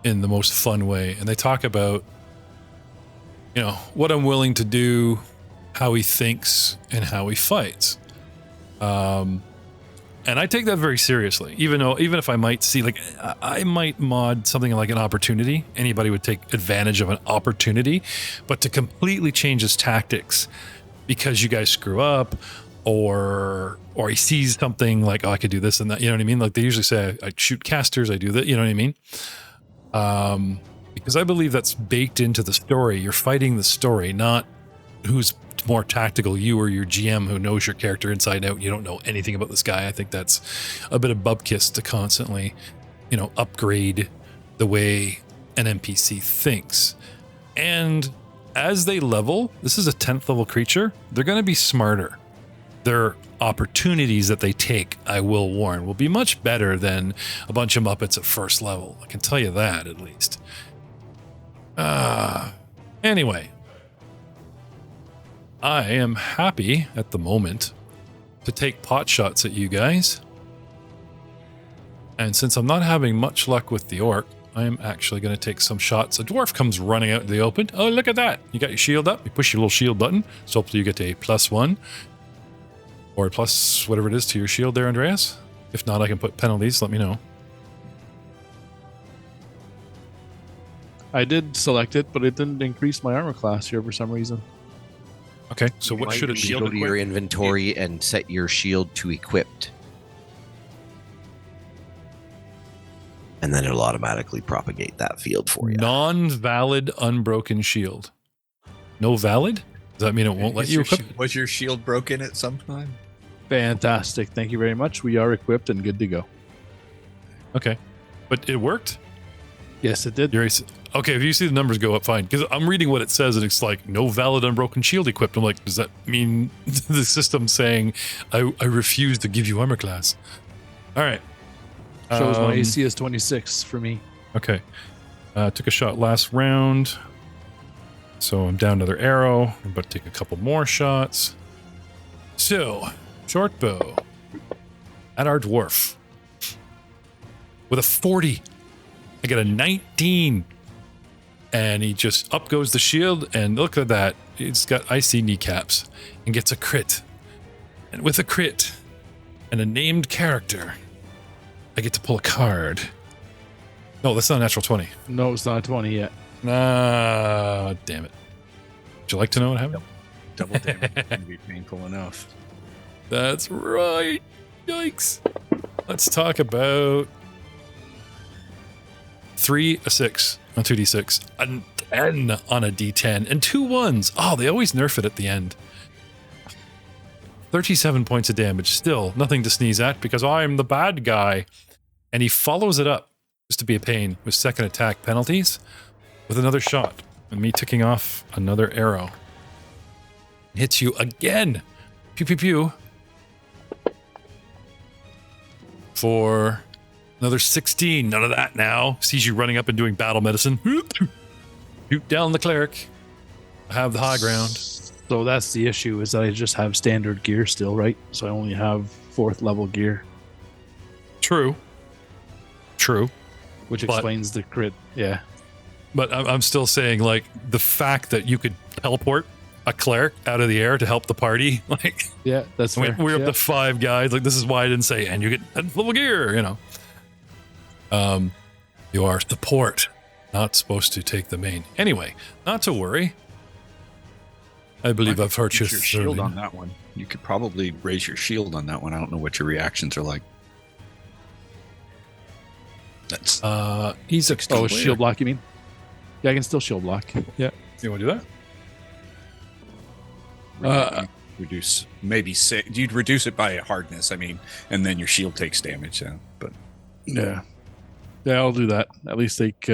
S2: in the most fun way, and they talk about, you know, what I'm willing to do, how he thinks, and how he fights. And I take that very seriously, even if I might see, like, I might mod something like an opportunity. Anybody would take advantage of an opportunity, but to completely change his tactics because you guys screw up, or he sees something like, oh, I could do this and that, you know what I mean? Like they usually say, I shoot casters, I do that, you know what I mean? Because I believe that's baked into the story. You're fighting the story, not who's more tactical, you or your GM who knows your character inside out. You don't know anything about this guy. I think that's a bit of bubkiss to constantly, you know, upgrade the way an NPC thinks. And as they level, this is a 10th level creature, they're going to be smarter. Their opportunities that they take, I will warn, will be much better than a bunch of Muppets at first level. I can tell you that, at least. Anyway, I am happy at the moment to take pot shots at you guys. And since I'm not having much luck with the orc, I am actually going to take some shots. A dwarf comes running out in the open. Oh, look at that. You got your shield up. You push your little shield button. So hopefully you get a +1. Or plus whatever it is to your shield there, Andreas. If not, I can put penalties. Let me know.
S1: I did select it, but it didn't increase my armor class here for some reason.
S2: Okay, so
S4: You
S2: what
S4: might
S2: should it
S4: need to
S2: be?
S4: go to your inventory and set your shield to equipped. And then it'll automatically propagate that field for you.
S2: Non-valid unbroken shield. No valid? Does that mean it won't let
S5: Is
S2: you
S5: your
S2: equip?
S5: Was your shield broken at some time?
S1: Fantastic. Thank you very much. We are equipped and good to go.
S2: Okay, but it worked?
S1: Yes, it did.
S2: Okay, if you see the numbers go up, fine. Because I'm reading what it says, and it's like, no valid unbroken shield equipped. I'm like, does that mean the system's saying, I refuse to give you armor class? All right.
S1: Shows my AC is 26 for me.
S2: Okay. Took a shot last round. So I'm down another arrow. I'm about to take a couple more shots. So, short bow at our dwarf with a 40. I get a 19. And he just up goes the shield, and look at that. It's got icy kneecaps and gets a crit. And with a crit and a named character, I get to pull a card. No, that's not a natural 20.
S1: No, it's not a 20 yet.
S2: Ah, damn it. Would you like to know what happened?
S5: Double damage can be painful enough.
S2: That's right. Yikes. Let's talk about 3, a 6 on 2d6, a 10 on a d10, and 2 1s. Oh, they always nerf it at the end. 37 points of damage. Still nothing to sneeze at because I'm the bad guy. And he follows it up, just to be a pain, with second attack penalties with another shot. And me ticking off another arrow. Hits you again. Pew, pew, pew. For another 16. None of that now. Sees you running up and doing battle medicine. Shoot down the cleric. I have the high ground.
S1: So that's the issue, is that I just have standard gear still, right? So I only have 4th level gear.
S2: True.
S1: Which
S2: But-
S1: explains the crit. Yeah.
S2: But I'm still saying, like, the fact that you could teleport a cleric out of the air to help the party, like,
S1: Yeah, that's fair.
S2: we're up
S1: Yeah.
S2: to 5 guys. Like, this is why I didn't say, and you get 10th level gear, you know. You are support, not supposed to take the main. Anyway, not to worry. I believe I've hurt you.
S5: Use your shield on that one. You could probably raise your shield on that one. I don't know what your reactions are like. That's
S2: He's
S1: Oh, shield block, you mean? Yeah, I can still shield block. Yeah.
S2: You want to do that?
S5: reduce maybe you'd reduce it by hardness. I mean, and then your shield takes damage. But
S1: Yeah. Yeah, I'll do that. At least it's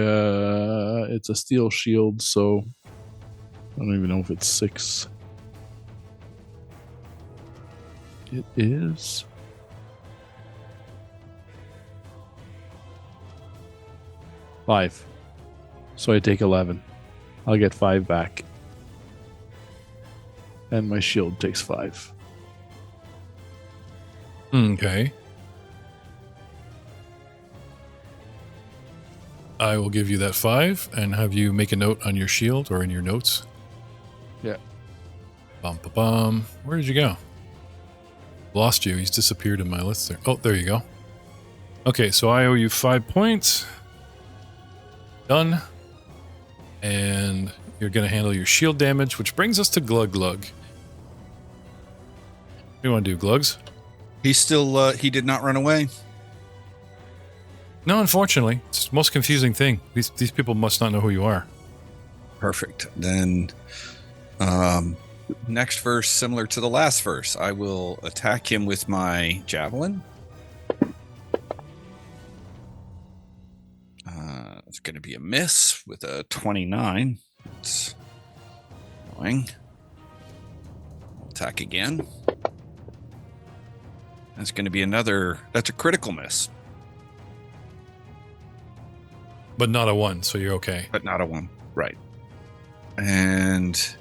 S1: a steel shield, so I don't even know if it's 6. It is 5. So I take 11. I'll get 5 back. And my shield takes 5.
S2: Okay. I will give you that 5 and have you make a note on your shield or in your notes.
S1: Yeah.
S2: Bum, ba, bum. Where did you go? Lost you. He's disappeared in my list there. Oh, there you go. Okay, so I owe you 5 points. Done. And you're going to handle your shield damage, which brings us to Glug Glug. What do you want to do, Glugs?
S5: He's still, he did not run away.
S2: No, unfortunately. It's the most confusing thing. These people must not know who you are.
S5: Perfect. Then, next verse, similar to the last verse, I will attack him with my javelin. It's going to be a miss with a 29. It's annoying. I'll attack again. That's going to be that's a critical miss.
S2: But not a 1, so you're okay.
S5: But not a 1. Right. And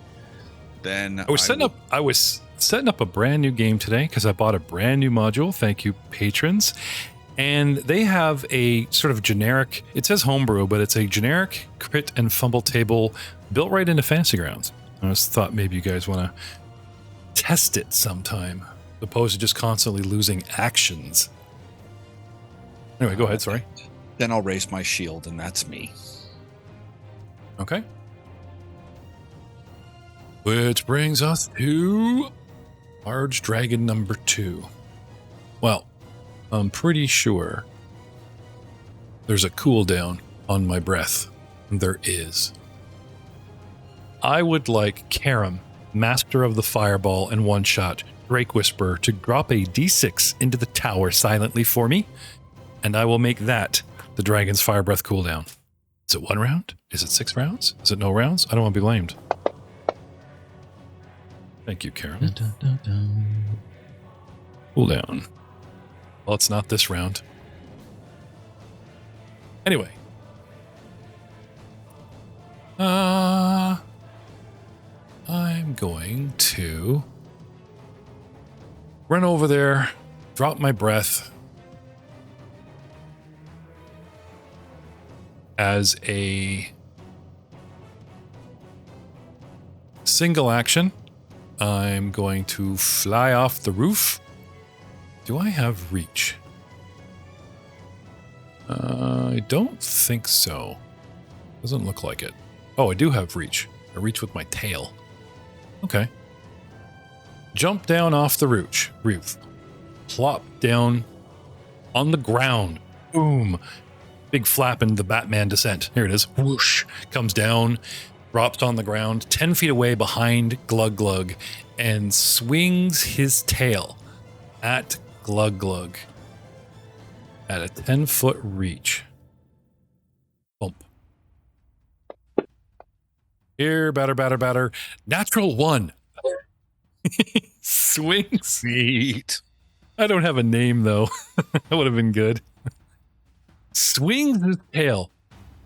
S5: then
S2: I was setting up a brand new game today because I bought a brand new module. Thank you, patrons. And they have a sort of generic, it says homebrew, but it's a generic crit and fumble table built right into Fantasy Grounds. I just thought maybe you guys want to test it sometime, as opposed to just constantly losing actions. Anyway, go ahead, sorry.
S5: Then I'll raise my shield, and that's me.
S2: Okay. Which brings us to large dragon number 2. Well, I'm pretty sure there's a cooldown on my breath. There is. I would like Karam, Master of the Fireball and One-Shot, Drake Whisperer, to drop a d6 into the tower silently for me, and I will make that the dragon's fire breath cooldown. Is it 1 round? Is it 6 rounds? Is it no rounds? I don't want to be blamed. Thank you, Karam. Cooldown. Well, it's not this round. Anyway. I'm going to run over there, drop my breath as a single action. I'm going to fly off the roof. Do I have reach? I don't think so. Doesn't look like it. Oh, I do have reach. I reach with my tail. Okay. Jump down off the roof. Plop down on the ground. Boom. Big flap in the Batman descent. Here it is. Whoosh. Comes down, drops on the ground, 10 feet away behind Glug Glug, and swings his tail at Glug Glug at a 10-foot reach. Bump. Here, batter. Natural 1. Swings.
S5: Sweet.
S2: I don't have a name, though. That would have been good. Swings his tail,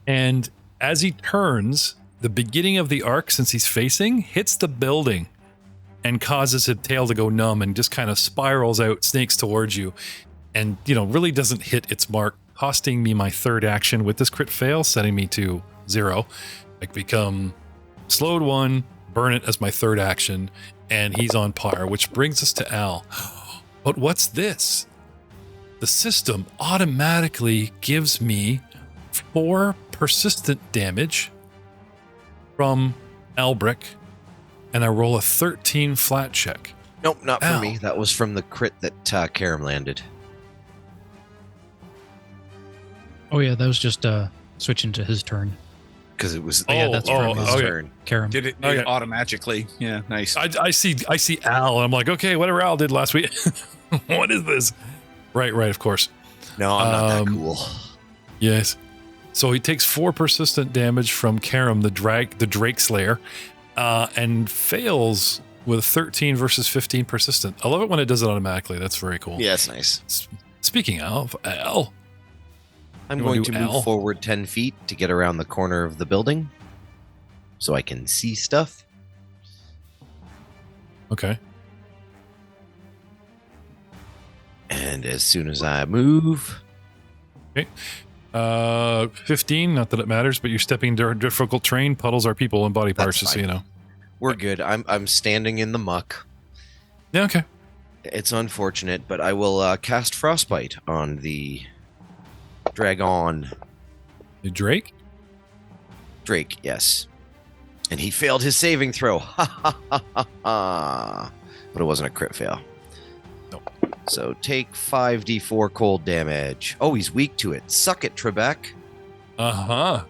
S2: and as he turns, the beginning of the arc, since he's facing, hits the building and causes his tail to go numb and just kind of spirals out, snakes towards you, and, really doesn't hit its mark, costing me my 3rd action with this crit fail, setting me to 0. I become slowed 1, burn it as my 3rd action, and he's on par, which brings us to Al. But what's this? The system automatically gives me 4 persistent damage from Albrick, and I roll a 13 flat check.
S4: Nope, not for
S2: Ow.
S4: me. That was from the crit that Karam landed.
S6: Oh yeah, that was just switching to his turn.
S4: Because it was
S6: that's from
S4: his
S2: okay.
S4: turn.
S6: Karam.
S5: Did it
S2: Okay.
S5: automatically? Yeah, nice.
S2: I see Al, and I'm like, okay, whatever Al did last week. What is this? Right, of course.
S4: No, I'm not that cool.
S2: Yes. So he takes 4 persistent damage from Karam, the Drake Slayer. and fails with 13 versus 15 persistent. I love it when it does it automatically. That's very cool.
S4: Yeah, it's nice.
S2: Speaking of Al,
S4: I'm
S2: You
S4: going
S2: wanna
S4: to
S2: do
S4: move
S2: Al?
S4: forward 10 feet to get around the corner of the building so I can see stuff.
S2: okay.
S4: And as soon as I move,
S2: 15, not that it matters, but you're stepping into a difficult terrain. Puddles are people and body parts, just so
S4: fine.
S2: you know.
S4: we're good. I'm standing in the muck.
S2: Yeah, okay.
S4: It's unfortunate, but I will cast Frostbite on the Dragon.
S2: The Drake?
S4: Drake, yes. And he failed his saving throw. Ha ha ha ha ha. But it wasn't a crit fail.
S2: Nope.
S4: So take 5d4 cold damage. Oh, he's weak to it. Suck it, Trebek.
S2: Uh-huh.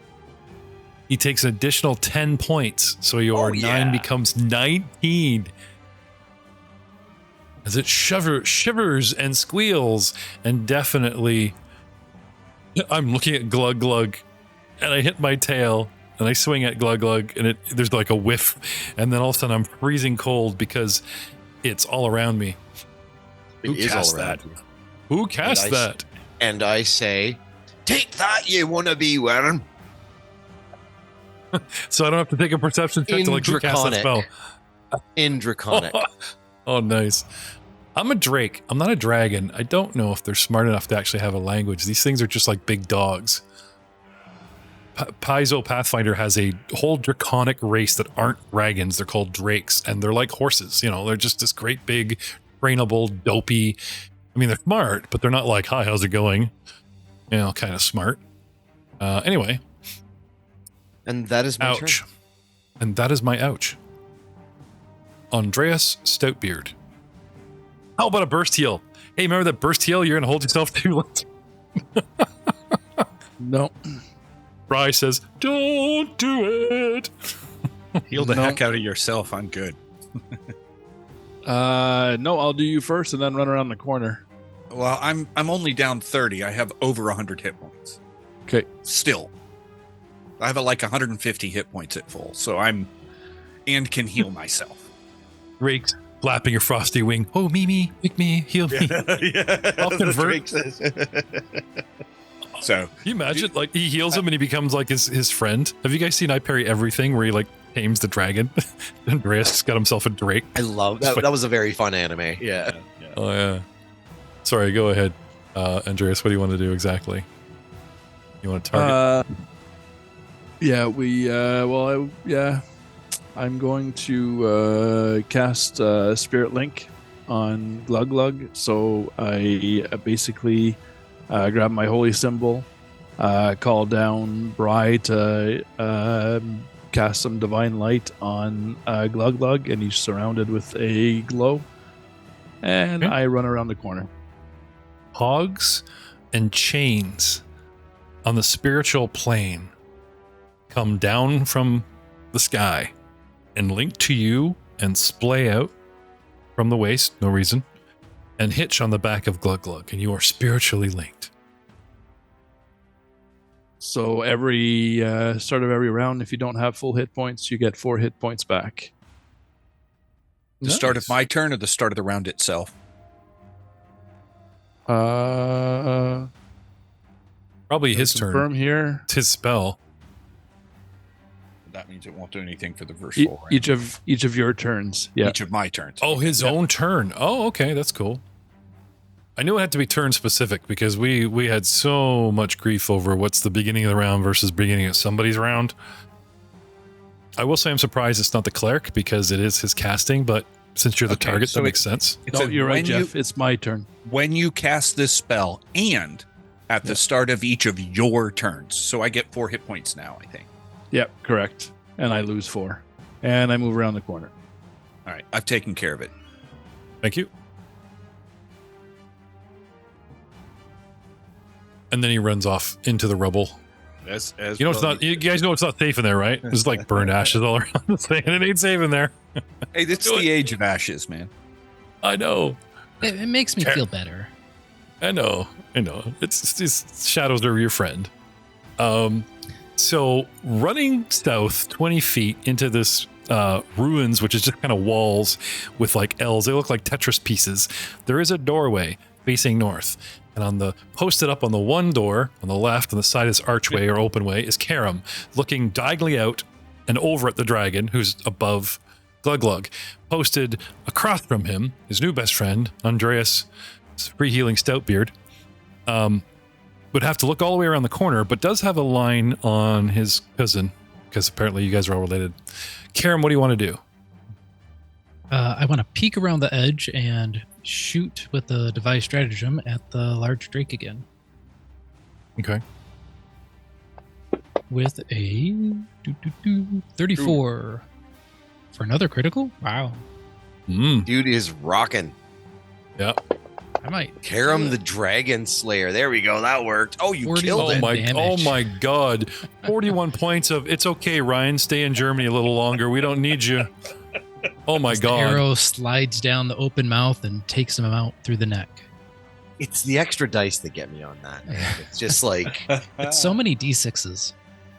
S2: He takes an additional 10 points, so your 9 becomes 19. As it shivers and squeals, and definitely... I'm looking at Glug Glug, and I hit my tail, and I swing at Glug Glug, and there's like a whiff, and then all of a sudden I'm freezing cold because it's all around me.
S4: It is
S2: cast
S4: all around
S2: that?
S4: you.
S2: Who cast that?
S4: And I say, take that, you wannabe worm.
S2: So I don't have to take a perception check to like cast that spell.
S4: In Draconic.
S2: Oh, nice. I'm a drake. I'm not a dragon. I don't know if they're smart enough to actually have a language. These things are just like big dogs. Paizo Pathfinder has a whole draconic race that aren't dragons. They're called drakes, and they're like horses. You know, they're just this great big, trainable, dopey. I mean, they're smart, but they're not like, hi, how's it going? You know, kind of smart. Anyway.
S4: And that is my
S2: Ouch.
S4: turn.
S2: And that is my ouch. Andreas Stoutbeard. How about a burst heal? Hey, remember that burst heal you're going to hold yourself to?
S1: No.
S2: Bry says, don't do it.
S5: Heal the heck out of yourself. I'm good.
S1: No, I'll do you first and then run around the corner.
S5: Well, I'm only down 30. I have over 100 hit points.
S1: Okay.
S5: Still. I have like 150 hit points at full, so and can heal myself.
S2: Rakes, flapping your frosty wing. Oh, me, pick me, heal me. I'll convert.
S5: So
S2: Can you imagine? Like, he heals him and he becomes like his friend. Have you guys seen I Parry Everything where he like tames the dragon? Andreas got himself a drake.
S4: I love that. That was a very fun anime. Yeah.
S2: Oh, yeah. Sorry, go ahead. Andreas, what do you want to do exactly? You want to target?
S1: I'm going to cast Spirit Link on Glug Glug. So I basically grab my holy symbol, call down Bry to cast some divine light on Glug Glug, and he's surrounded with a glow. And
S2: Okay.
S1: I run around the corner.
S2: Hogs and chains on the spiritual plane come down from the sky and link to you and splay out from the waist, no reason, and hitch on the back of Glug Glug, and you are spiritually linked.
S1: So every start of every round, if you don't have full hit points, you get 4 hit points back.
S5: the start of my turn or the start of the round itself?
S1: Probably
S2: Probably his turn.
S1: Confirm here.
S2: It's his spell.
S5: That means it won't do anything for the first
S1: E-
S5: full round.
S1: each of your turns. Yeah.
S5: Each of my turns.
S2: Oh, his own turn. Oh, okay, that's cool. I knew it had to be turn specific because we had so much grief over what's the beginning of the round versus beginning of somebody's round. I will say I'm surprised it's not the cleric because it is his casting, but since you're the
S5: Okay,
S2: target,
S5: so
S2: that makes sense.
S5: It's
S1: No,
S5: a-
S1: you're right,
S5: when
S1: Jeff. It's my turn.
S5: when you cast this spell and at the start of each of your turns. So I get 4 hit points now, I think.
S1: Yep, correct. And I lose 4. And I move around the corner.
S5: All right. I've taken care of it.
S2: Thank you. And then he runs off into the rubble.
S5: As
S2: You know, it's not. You guys know it's not safe in there, right? There's like burned ashes all around the thing, and it ain't safe in there.
S5: Hey, it's
S2: Do
S5: the age of ashes, man.
S2: I know.
S6: It makes me feel better.
S2: I know. It's shadows are your friend. So running south 20 feet into this ruins, which is just kind of walls with like L's. They look like Tetris pieces. There is a doorway facing north. And on the posted up on the one door on the left, on the side of this archway or open way, is Karam, looking diagonally out and over at the dragon, who's above Glug Glug. Posted across from him, his new best friend, Andreas, free healing Stoutbeard. Would have to look all the way around the corner, but does have a line on his cousin, because apparently you guys are all related. Karam, what do you want to do?
S6: I want to peek around the edge and shoot with the device stratagem at the large drake again.
S2: Okay.
S6: With a 34 for another critical. Wow.
S4: Dude is rocking.
S2: Yep.
S6: I might.
S4: Karam the Dragon Slayer. There we go. That worked. Oh, you
S6: 41
S4: killed it.
S6: damage.
S2: Oh my God. 41 points of, it's okay, Ryan, stay in Germany a little longer. We don't need you. Oh my
S6: The
S2: God.
S6: arrow slides down the open mouth and takes him out through the neck.
S4: It's the extra dice that get me on that. Man. It's just like,
S6: It's so many d6s.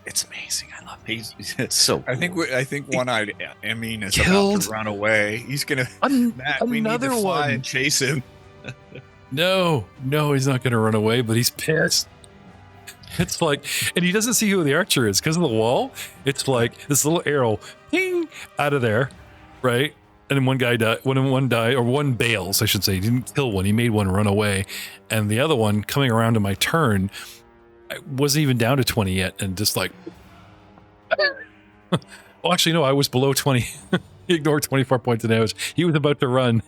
S4: it's amazing. I love it.
S5: He's,
S4: It's so
S5: I think
S4: cool.
S5: I think one-eyed Emin is about
S2: Killed
S5: to run away. He's gonna. Matt, we need
S2: another
S5: to fly
S2: one.
S5: and chase him.
S2: No, he's not going to run away, but he's pissed. It's like, and he doesn't see who the archer is because of the wall. It's like this little arrow, ping, out of there, right? And then one guy died, one bails, I should say. He didn't kill one, he made one run away. And the other one, coming around to my turn, I wasn't even down to 20 yet, and just like, well, actually, no, I was below 20. He ignored 24 points of damage. He was about to run,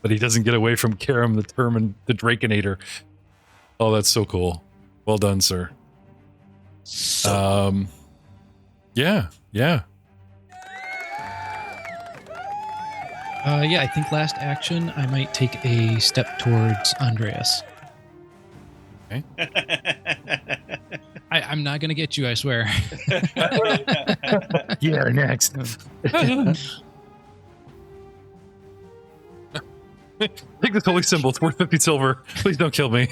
S2: but he doesn't get away from Karam, the Draconator. Oh, that's so cool. Well done, sir. Yeah.
S6: Yeah, I think last action, I might take a step towards Andreas.
S2: Okay.
S6: I'm not going to get you, I swear.
S2: Yeah, next. Take this holy symbol. It's worth 50 silver. Please don't kill me.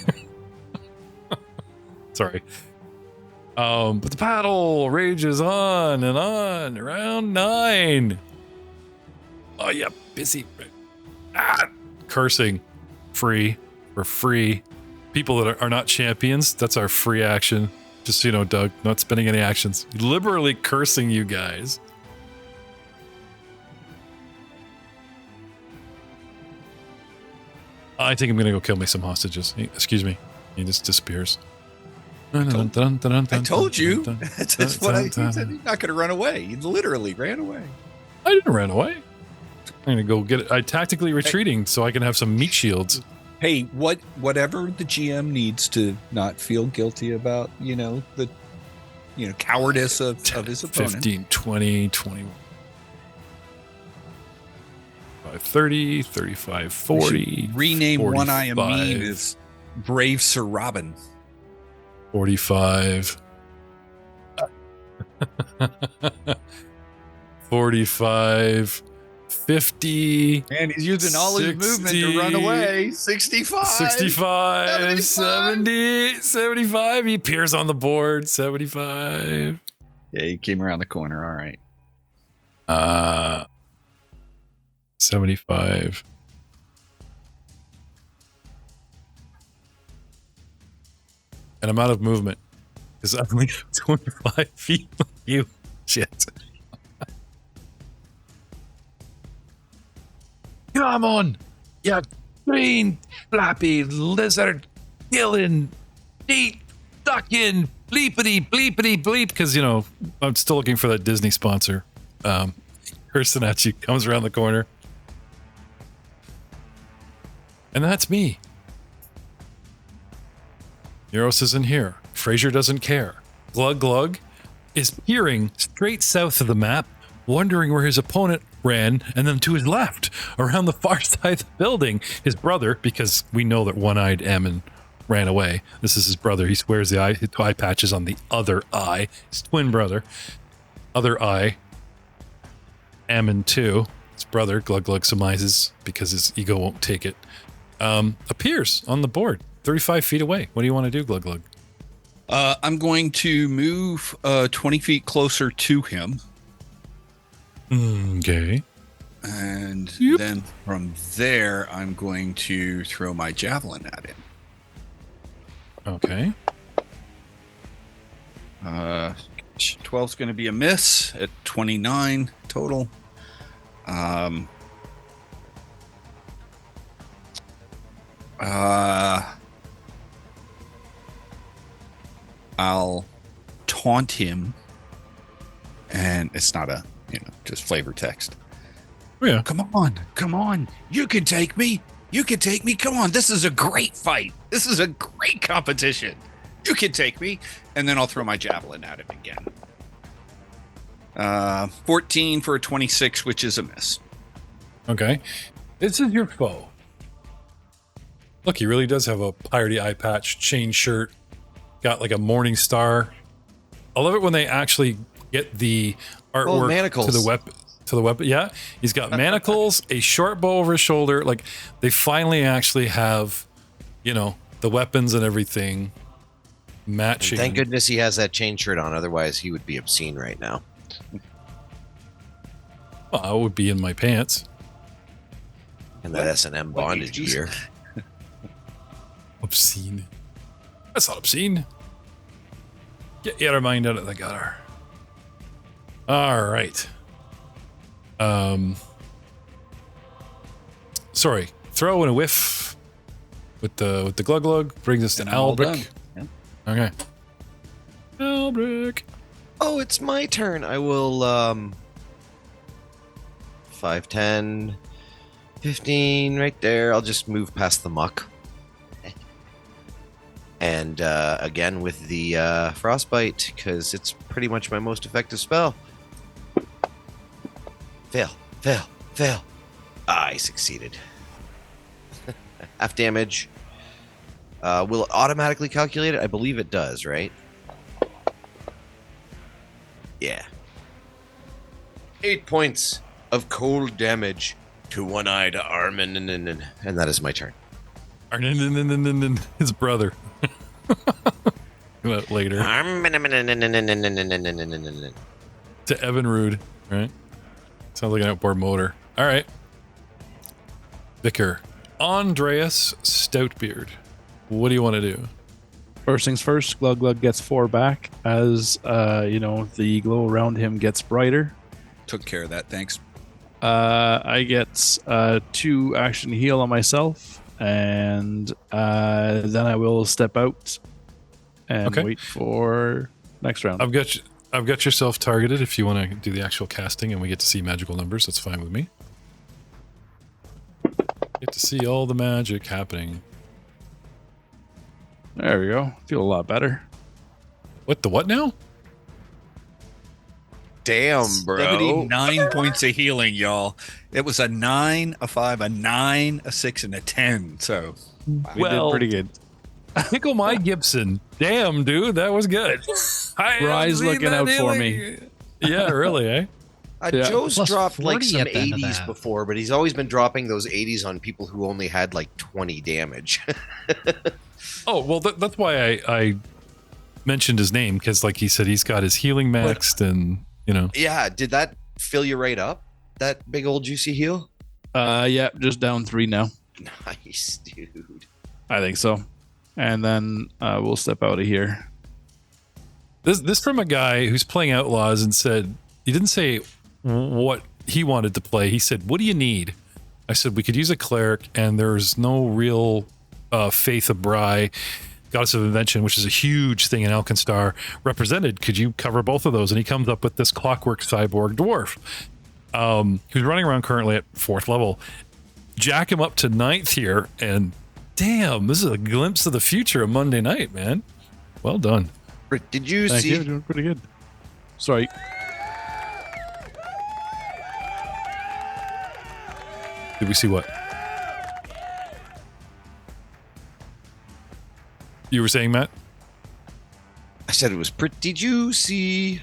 S2: Sorry. But the battle rages on and on. Round 9. Oh, yeah, busy. Cursing. Free. For free. People that are not champions, that's our free action. Just so you know, Doug, not spending any actions. Liberally cursing you guys. I think I'm going to go kill me some hostages. Excuse me. He just disappears.
S5: I told you. That's what he said. He's not going to run away. He literally ran away.
S2: I didn't run away. I'm going to go get it. I'm tactically retreating so I can have some meat shields.
S5: Hey, whatever the GM needs to not feel guilty about, the cowardice of his opponent.
S2: 15, 20, 21. 30, 35, 40.
S5: Rename
S2: 45,
S5: One Eye Amin as Brave Sir Robin.
S2: 45. 45. 50.
S5: And he's using all his movement to run away. 65.
S2: 65. 70. 75. He appears on the board. 75.
S5: Yeah, he came around the corner. All right.
S2: 75. And I'm out of movement because I'm only 25 feet from you. Shit. Come on, you green, flappy, lizard, killing, deep, ducking, bleepity, bleepity, bleep. Because, I'm still looking for that Disney sponsor. Person at you comes around the corner. And that's me. Euros isn't here. Fraser doesn't care. Glug Glug is peering straight south of the map, wondering where his opponent ran, and then to his left, around the far side of the building, his brother, because we know that one-eyed Ammon ran away. This is his brother. He swears the eye patch is on the other eye. His twin brother. Other eye. Ammon 2. His brother, Glug Glug, surmises, because his ego won't take it. Appears on the board, 35 feet away. What do you want to do, Glug Glug?
S5: I'm going to move 20 feet closer to him.
S2: Okay.
S5: And
S2: Yep.
S5: then from there, I'm going to throw my javelin at him.
S2: Okay.
S5: 12's going to be a miss at 29 total. I'll taunt him, and it's not a, just flavor text.
S2: Oh, yeah.
S5: Come on. You can take me. Come on. This is a great fight. This is a great competition. You can take me. And then I'll throw my javelin at him again. 14 for a 26, which is a miss.
S2: Okay. This is your foe. Look, he really does have a piratey eye patch, chain shirt, got like a morning star. I love it when they actually get the artwork
S4: manacles.
S2: to the weapon. Yeah, he's got manacles, a short bow over his shoulder. Like they finally actually have, the weapons and everything matching.
S4: Thank goodness he has that chain shirt on. Otherwise, he would be obscene right now.
S2: Well, I would be in my pants.
S4: And that S&M bondage gear.
S2: Obscene. That's not obscene. Get your mind out of the gutter. All right. Sorry. Throw and a whiff with the glug glug brings us to Albrick.
S5: Yep.
S2: Okay. Albrick.
S4: Oh, it's my turn. I will 5, 10, 15 right there. I'll just move past the muck. And again with the frostbite, because it's pretty much my most effective spell. Fail. I succeeded. Half damage. Will it automatically calculate it? I believe it does, right? Yeah. 8 points of cold damage to one-eyed Armin, and that is my turn.
S2: His brother. Later. To Evan Rude, right? Sounds like an outboard motor. All right. Vicar. Andreas Stoutbeard. What do you want to do?
S1: First things first, Glug Glug gets 4 back as, the glow around him gets brighter.
S5: Took care of that. Thanks.
S1: I get 2 action heal on myself, and then I will step out and wait for next round.
S2: I've got yourself targeted. If you want to do the actual casting and we get to see magical numbers, that's fine with me. Get to see all the magic happening.
S1: There we go. Feel a lot better.
S2: What now?
S4: Damn, bro.
S5: 79 points of healing, y'all. It was a 9, a 5, a 9, a 6, and a 10. So
S1: We did pretty good.
S2: Tickle my Gibson. Damn, dude, that was good.
S1: Rise looking out for me.
S2: Yeah, really, eh?
S4: Joe's
S6: Plus
S4: dropped
S6: 40
S4: like some
S6: at the end of
S4: 80s
S6: that.
S4: before, but he's always been dropping those 80s on people who only had like 20 damage.
S2: Oh, well, that's why I mentioned his name, because like he said, he's got his healing maxed and,
S4: Yeah, did that fill you right up? That big old juicy heal?
S1: Yeah, just down 3 now.
S4: Nice, dude.
S1: I think so. And then we'll step out of here.
S2: This from a guy who's playing Outlaws and said, he didn't say what he wanted to play. He said, what do you need? I said, we could use a cleric, and there's no real Faith of Bry, Goddess of Invention, which is a huge thing in Alkenstar, represented. Could you cover both of those? And he comes up with this clockwork cyborg dwarf, who's running around currently at 4th level. Jack him up to 9th here, and damn, this is a glimpse of the future of Monday night, man. Well done.
S4: Did you
S1: Thank
S4: see?
S1: you. Doing pretty good. Sorry.
S2: Did we see what? You were saying, Matt?
S4: I said it was pretty juicy.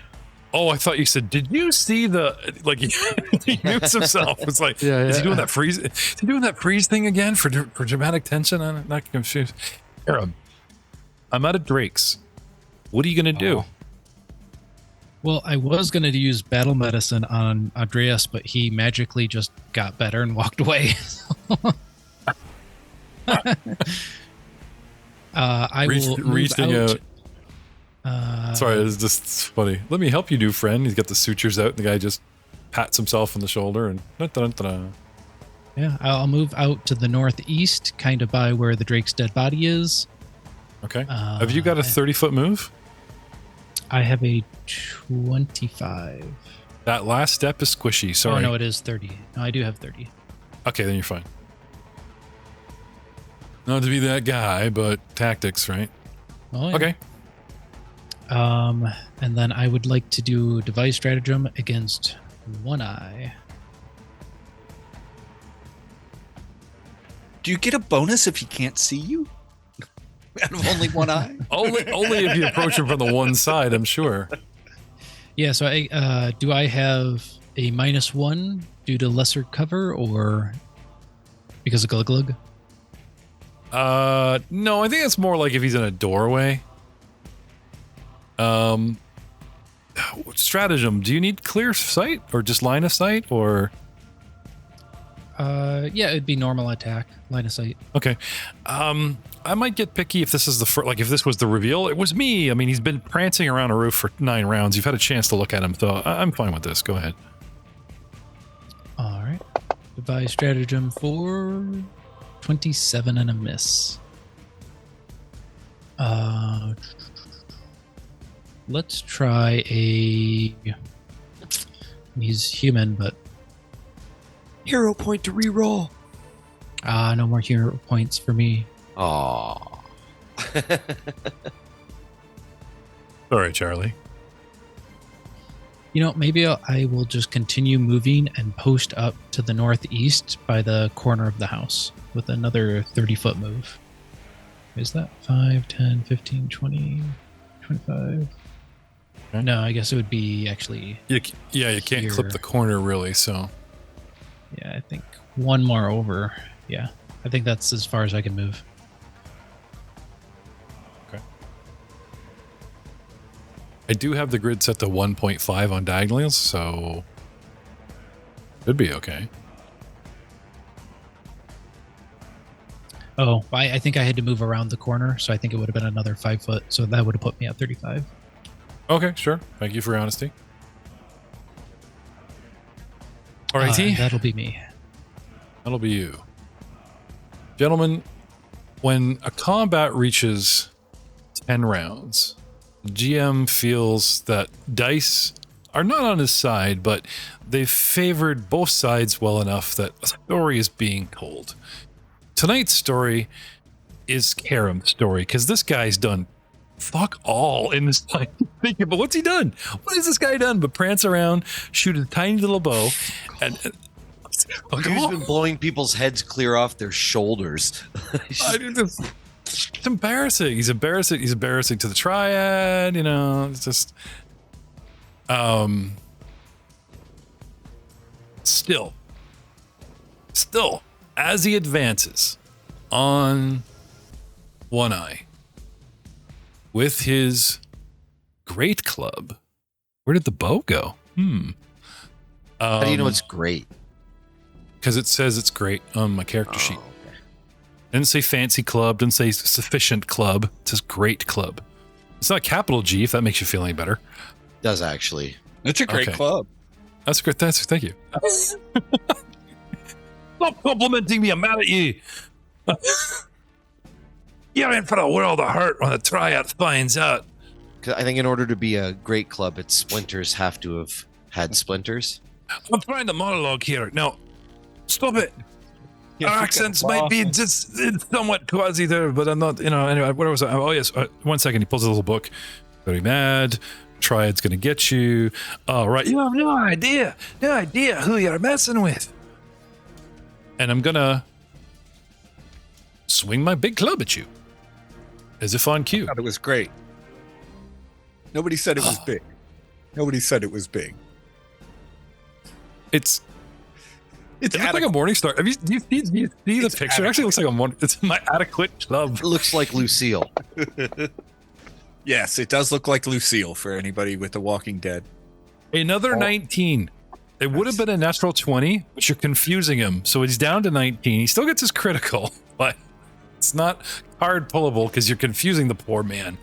S2: Oh, I thought you said, did you see the, like, he mutes himself. It's like,
S1: Yeah,
S2: is he
S1: yeah.
S2: doing that freeze? Is he doing that freeze thing again for dramatic tension? I'm not confused. Here, I'm out of Drake's. What are you going to do?
S6: Well, I was going to use battle medicine on Andreas, but he magically just got better and walked away. I will move
S2: reaching out.
S6: out.
S2: Sorry, it's just funny. Let me help you, new friend. He's got the sutures out, and the guy just pats himself on the shoulder and.
S6: Yeah, I'll move out to the northeast, kind of by where the Drake's dead body is.
S2: Okay. Have you got a 30-foot move?
S6: I have a 25.
S2: That last step is squishy. Sorry.
S6: Oh, no, it is 30. No, I do have 30.
S2: Okay, then you're fine. Not to be that guy, but tactics, right?
S6: Oh, yeah.
S2: Okay.
S6: And then I would like to do device stratagem against One Eye.
S5: Do you get a bonus if he can't see you? Out of only one eye?
S2: Only if you approach him from the one side, I'm sure.
S6: Yeah, so I do I have a -1 due to lesser cover or because of Glug Glug?
S2: No, I think it's more like if he's in a doorway. Stratagem, do you need clear sight or just line of sight or?
S6: Yeah, it'd be normal attack, line of sight.
S2: Okay. I might get picky if this is the first, like if this was the reveal. It was me. I mean, he's been prancing around a roof for 9 rounds. You've had a chance to look at him, so I'm fine with this. Go ahead.
S6: All right. Device stratagem for 27 and a miss. Let's try a. He's human, but
S4: Hero point to reroll.
S6: no more hero points for me.
S4: Aww.
S2: Sorry, Charlie.
S6: You know, maybe I will just continue moving and post up to the northeast by the corner of the house with another 30-foot move. Is that 5, 10, 15, 20, 25?
S2: Okay.
S6: No, I guess it would be actually...
S2: You can't
S6: Here.
S2: clip the corner really, so...
S6: Yeah, I think one more over. Yeah, I think that's as far as I can move.
S2: Okay. I do have the grid set to 1.5 on diagonals, so... Should be okay.
S6: Oh, I think I had to move around the corner, so I think it would have been another 5 foot, so that would have put me at 35.
S2: Okay, sure. Thank you for your honesty. All righty.
S6: That'll be me.
S2: That'll be you. Gentlemen, when a combat reaches 10 rounds, GM feels that dice are not on his side, but they've favored both sides well enough that a story is being told. Tonight's story is Karam's story, because this guy's done fuck all in this time. Thinking, but what's he done? What has this guy done but prance around, shoot a tiny little bow, and
S4: He's been blowing people's heads clear off their shoulders.
S2: It's embarrassing. He's embarrassing. He's embarrassing to the triad. You know, it's just. Still, as he advances on One Eye with his great club, where did the bow go?
S4: How do you know it's great?
S2: Because it says it's great on my character sheet.
S4: Okay.
S2: Didn't say fancy club, didn't say sufficient club. It says great club. It's not capital G, if that makes you feel any better.
S4: Does actually.
S5: It's a great
S2: Okay.
S5: club.
S2: That's great. Thank you. Stop complimenting me. I'm mad at you. You're in for a world of hurt when the triad finds out.
S4: 'Cause I think in order to be a great club, its splinters have to have had splinters.
S2: I'm trying to monologue here. Now, stop it. Our accents might be just somewhat quasi there, but I'm not, anyway, where was I? Oh, yes. 1 second. He pulls a little book. Very mad. Triad's going to get you. All right. You have no idea who you're messing with. And I'm going to swing my big club at you. As if on cue.
S5: I thought it was great. Nobody said it was big. Nobody said it was big.
S2: It looks like
S5: adequate.
S2: a morning star. Do you see the
S5: It's
S2: picture? It actually looks like it's my adequate club.
S4: It looks like Lucille.
S5: Yes, it does look like Lucille for anybody with The Walking Dead.
S2: Another 19. It would have been a natural 20, but you're confusing him. So he's down to 19. He still gets his critical, but it's not hard pullable because you're confusing the poor man.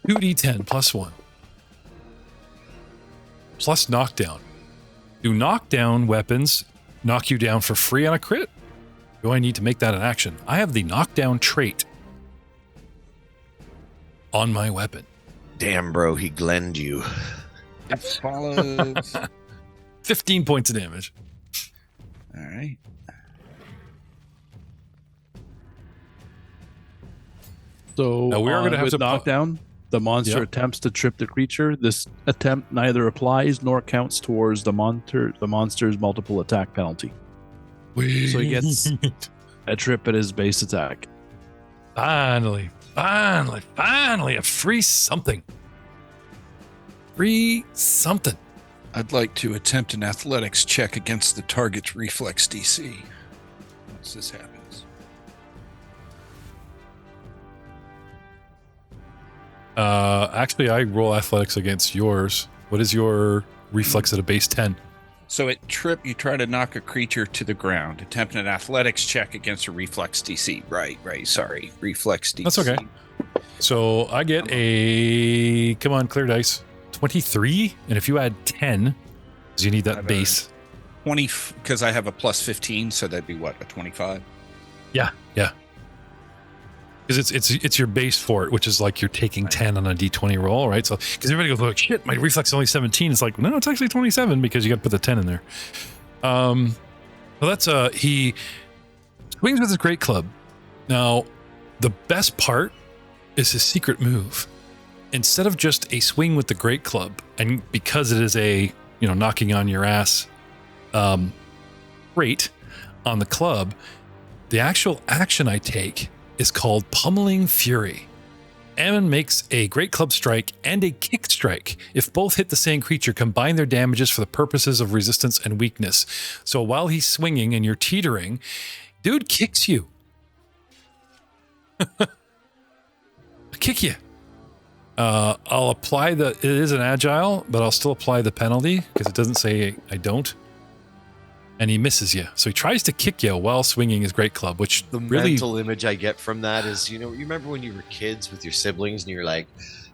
S2: 2d10 plus 1. Plus knockdown. Do knockdown weapons knock you down for free on a crit? Do I need to make that an action? I have the knockdown trait on my weapon.
S4: Damn, bro, he glenned you.
S5: It follows.
S2: 15 points of damage.
S5: All right.
S1: So
S2: Now we are gonna have
S1: with
S2: to
S1: knockdown. The monster
S2: Yep.
S1: attempts to trip the creature. This attempt neither applies nor counts towards the monster's multiple attack penalty. So he gets a trip at his base attack.
S2: Finally, a free something. Free something.
S5: I'd like to attempt an athletics check against the target's reflex DC. Once this happens.
S2: Actually, I roll athletics against yours. What is your reflex at a base 10?
S5: So at trip, you try to knock a creature to the ground. Attempt an athletics check against a reflex DC. Right. Sorry. Reflex DC.
S2: That's okay. So I get a, come on, clear dice, 23. And if you add 10, because you need that base.
S5: 20, because I have a plus 15, so that'd be what, a 25?
S2: Yeah. Because it's your base for it, which is like you're taking 10 on a d20 roll, right? So because everybody goes, like, shit, my reflex is only 17. It's like, no, it's actually 27 because you got to put the 10 in there. Well, that's he swings with his great club. Now, the best part is his secret move. Instead of just a swing with the great club, and because it is a knocking on your ass rate on the club, the actual action I take is called Pummeling Fury. Ammon makes a great club strike and a kick strike. If both hit the same creature, combine their damages for the purposes of resistance and weakness. So while he's swinging and you're teetering, dude kicks you. Kick you. I'll apply it is an agile, but I'll still apply the penalty because it doesn't say I don't. And he misses you. So he tries to kick you while swinging his great club, which
S4: The
S2: really...
S4: mental image I get from that is, you remember when you were kids with your siblings and you're like,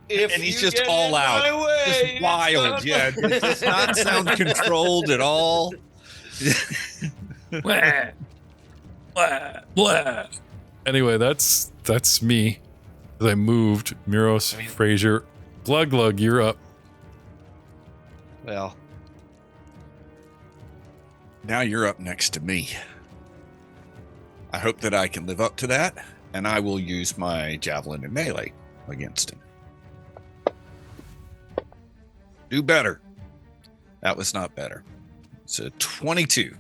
S4: and
S5: he's just all out. Just wild. Yeah. It does not sound controlled at all.
S2: Blah, blah, blah. Anyway, that's me. As I moved, Muros, Frazier, Glug, you're up.
S4: Well,
S5: Now you're up next to me. I hope that I can live up to that, and I will use my javelin and melee against him. Do better. That was not better. It's a 22.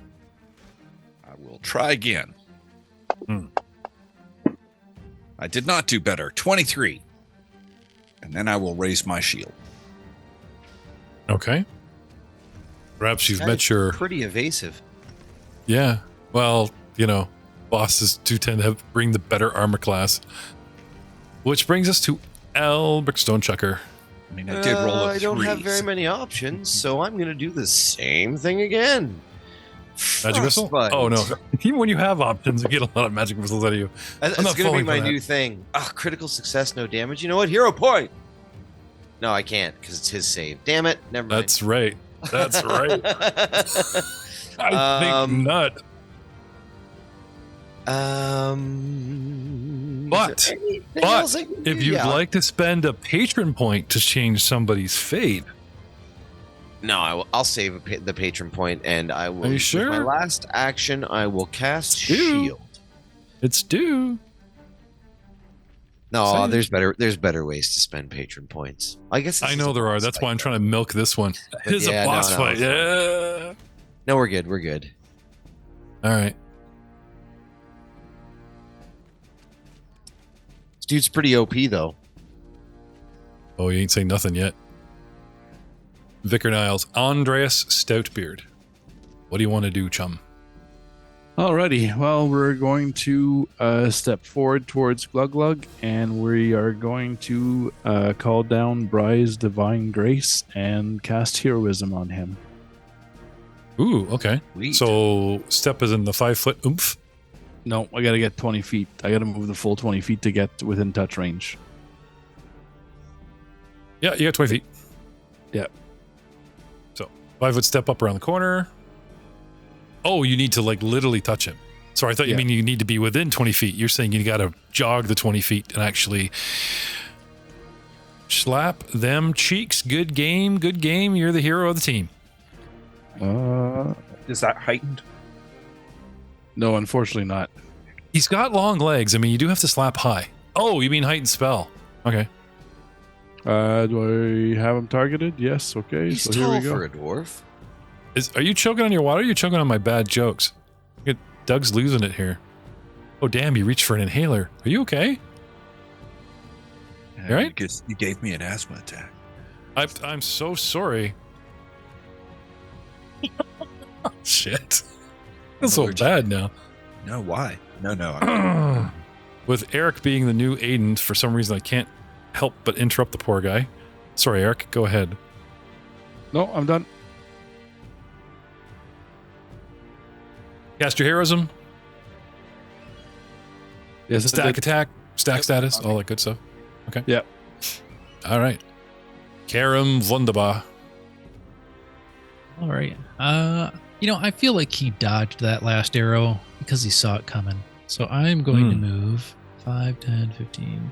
S5: I will try again. I did not do better. 23. And then I will raise my shield.
S2: Okay. Perhaps you've
S4: that
S2: met
S4: is
S2: your...
S4: pretty evasive.
S2: Yeah. Well, bosses do tend to bring the better armor class. Which brings us to Albrecht Stonechucker.
S5: I mean, I did roll a 3.
S4: I don't have very many options, so I'm going to do the same thing again.
S2: Magic missile?
S4: Frostbite.
S2: Oh, no. Even when you have options, you get a lot of magic missiles out of you.
S4: That's
S2: I'm not
S4: going to be
S2: falling
S4: my
S2: for that.
S4: new thing. Critical success, no damage. You know what? Hero point. No, I can't because it's his save. Damn it. Never mind.
S2: That's right. That's right. I think not. But if you'd like to spend a patron point to change somebody's fate,
S4: no, I'll save the patron point, and I will.
S2: Are you
S4: with
S2: sure?
S4: my last action, I will cast
S2: It's due.
S4: shield.
S2: it's due.
S4: No,
S2: Same.
S4: there's better ways to spend patron points. I guess this
S2: I
S4: is
S2: know
S4: a
S2: there are.
S4: boss
S2: That's why
S4: fight,
S2: I'm trying to milk this one. It is
S4: yeah,
S2: a boss
S4: no,
S2: fight.
S4: it's
S2: Yeah.
S4: No, we're good. We're good.
S2: All right.
S4: This dude's pretty OP though.
S2: Oh, you ain't saying nothing yet. Vicar Niles, Andreas Stoutbeard. What do you want to do, chum?
S1: Alrighty, well, we're going to step forward towards Glug Glug, and we are going to call down Bry's Divine Grace and cast Heroism on him.
S2: Ooh, okay.
S4: Sweet.
S2: So step is in the 5 foot oomph.
S1: No, I gotta get 20 feet. I gotta move the full 20 feet to get within touch range.
S2: Yeah, you got 20 feet.
S1: Yeah.
S2: So 5 foot step up around the corner. Oh, you need to like literally touch him. Sorry, I thought you mean you need to be within 20 feet. You're saying you got to jog the 20 feet and actually slap them cheeks. Good game, good game. You're the hero of the team.
S5: Is that heightened?
S1: No, unfortunately not.
S2: He's got long legs. I mean, you do have to slap high. Oh, you mean heightened spell. Okay.
S1: Do I have him targeted? Yes. Okay.
S4: He's
S1: so here
S4: tall
S1: we go.
S4: for a dwarf.
S2: Are you choking on your water or are you choking on my bad jokes? Doug's losing it here. Oh, damn, you reached for an inhaler. Are you okay?
S5: Yeah,
S2: You right?
S5: You gave me an asthma attack.
S2: I'm so sorry. Shit. That's so bad now.
S5: No, why? No.
S2: With Eric being the new Aiden, for some reason I can't help but interrupt the poor guy. Sorry, Eric, go ahead.
S1: No, I'm done.
S2: Cast your heroism.
S1: Yes,
S2: Stack attack, stack status, all that good stuff. Okay.
S1: Yeah.
S2: All right. Karam wunderbar.
S6: All right. I feel like he dodged that last arrow because he saw it coming. So I'm going to move 5, 10, 15,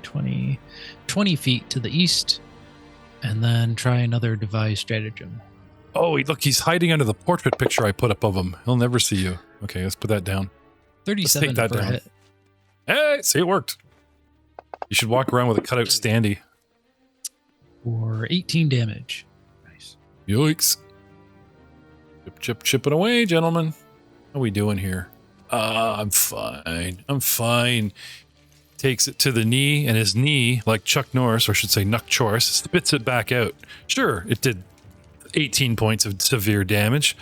S6: 20 feet to the east and then try another devised stratagem.
S2: Oh, look, he's hiding under the portrait picture I put up of him. He'll never see you. Okay, let's put that down.
S6: 37
S2: take that
S6: for a
S2: down.
S6: hit.
S2: Hey, see, it worked. You should walk around with a cutout standee.
S6: For 18 damage.
S5: Nice.
S2: Yikes. Chipping away, gentlemen. How we doing here? I'm fine. Takes it to the knee, and his knee, like Chuck Norris, or I should say Nuck Choris, spits it back out. Sure, it did 18 points of severe damage,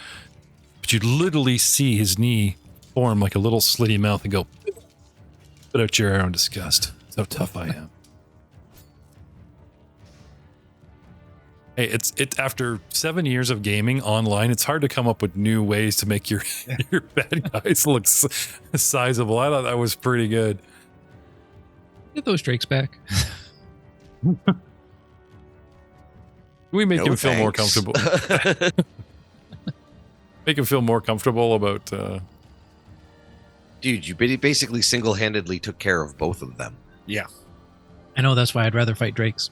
S2: but you'd literally see his knee form like a little slitty mouth and go, spit out your arrow in disgust. That's how tough I am. Hey, it's after 7 years of gaming online, it's hard to come up with new ways to make your bad guys look sizable. I thought that was pretty good.
S6: Get those drakes back.
S2: Can we make
S4: No
S2: him feel more
S4: thanks.
S2: comfortable? Make him feel more comfortable about.
S4: Dude, you basically single-handedly took care of both of them.
S5: Yeah.
S6: I know that's why I'd rather fight drakes.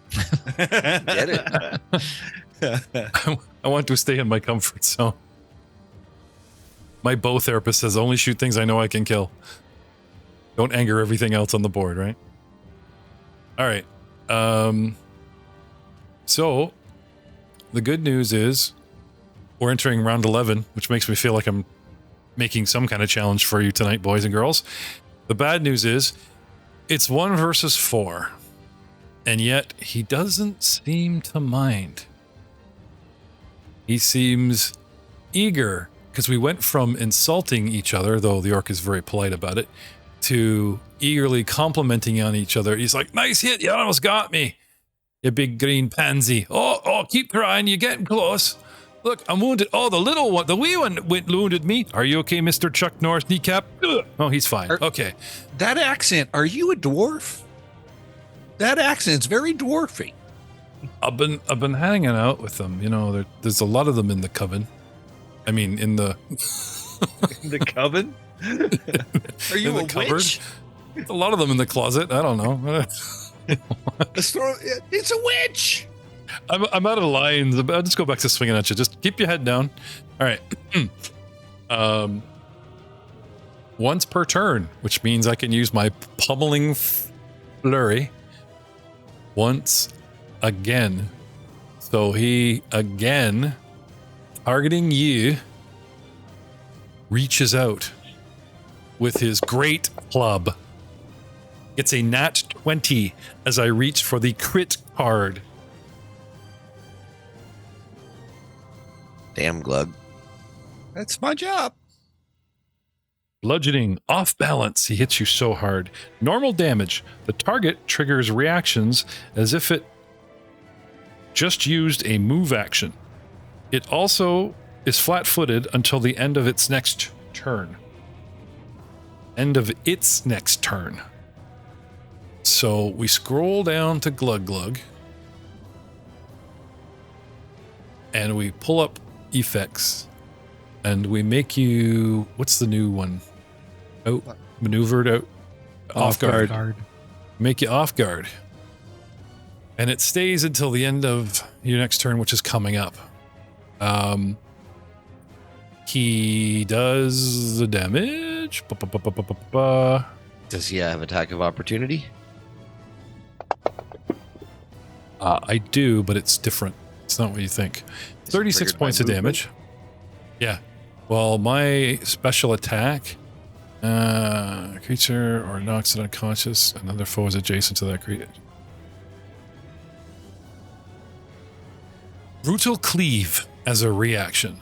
S4: Get it?
S2: I want to stay in my comfort zone. My bow therapist says only shoot things I know I can kill. Don't anger everything else on the board, right? All right. So the good news is we're entering round 11, which makes me feel like I'm making some kind of challenge for you tonight, boys and girls. The bad news is it's 1 versus 4. And yet he doesn't seem to mind. He seems eager, because we went from insulting each other, though the orc is very polite about it, to eagerly complimenting on each other. He's like, nice hit, you almost got me, you big green pansy. Oh, keep crying, you're getting close. Look, I'm wounded. Oh, the wee one wounded me. Are you okay, Mr. Chuck Norris kneecap? Ugh. Oh, he's fine. Okay.
S5: That accent, are you a dwarf? That accent's very dwarfy.
S2: I've been hanging out with them. You know, there's a lot of them in the coven. I mean, in the
S5: The coven? Are you
S2: in the
S5: a
S2: cupboard.
S5: witch?
S2: A lot of them in the closet. I don't know.
S5: It's a witch.
S2: I'm out of lines. I'll just go back to swinging at you. Just keep your head down. All right. Once per turn, which means I can use my pummeling flurry once again. So he again, targeting you, reaches out with his great club. It's a nat 20 as I reach for the crit card.
S4: Damn, Glug.
S5: That's my job.
S2: Bludgeoning, off balance. He hits you so hard. Normal damage. The target triggers reactions as if it just used a move action. It also is flat-footed until the end of its next turn. End of its next turn. So we scroll down to Glug Glug. And we pull up effects. And we make you... What's the new one? Maneuvered out. Off guard. Make you off guard. And it stays until the end of your next turn, which is coming up. He does the damage.
S4: Does he have attack of opportunity?
S2: I do, but it's different. It's not what you think. 36 points of damage. Yeah. Well, my special attack, creature or knocks it unconscious. Another foe is adjacent to that creature. Brutal Cleave as a reaction.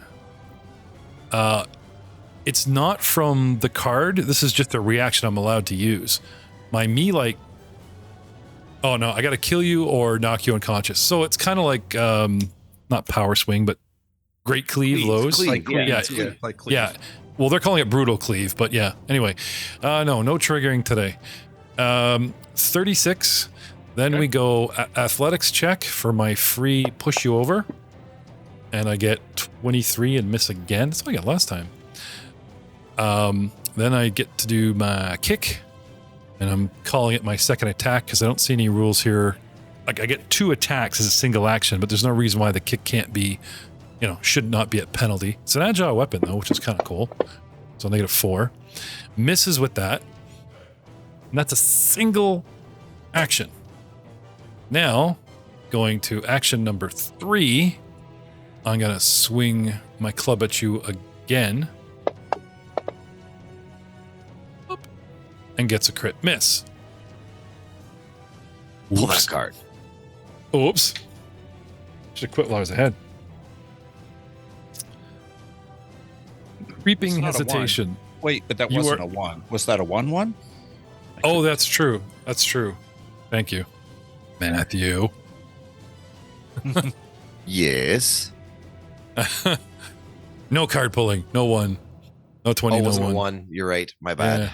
S2: It's not from the card. This is just a reaction I'm allowed to use. My melee. Oh no, I got to kill you or knock you unconscious. So it's kind of like not power swing, but Great Cleave lows. Yeah. Well, they're calling it Brutal Cleave, but yeah. Anyway, no triggering today. 36. Then we go athletics check for my free push you over. And I get 23 and miss again. That's what I got last time. Then I get to do my kick. And I'm calling it my second attack because I don't see any rules here. Like I get 2 attacks as a single action, but there's no reason why the kick can't be, should not be at penalty. It's an agile weapon though, which is kind of cool. So -4. Misses with that. And that's a single action. Now, going to action number 3, I'm going to swing my club at you again. And gets a crit miss.
S4: Pull that card.
S2: Oops. Should have quit while I was ahead. Creeping hesitation.
S5: Wait, but that wasn't a 1. Was that a 1/1?
S2: Oh, that's true. That's true. Thank you, Matthew.
S4: Yes.
S2: No card pulling. No 1. No 20. No
S4: 1. You're right. My bad.
S2: Yeah.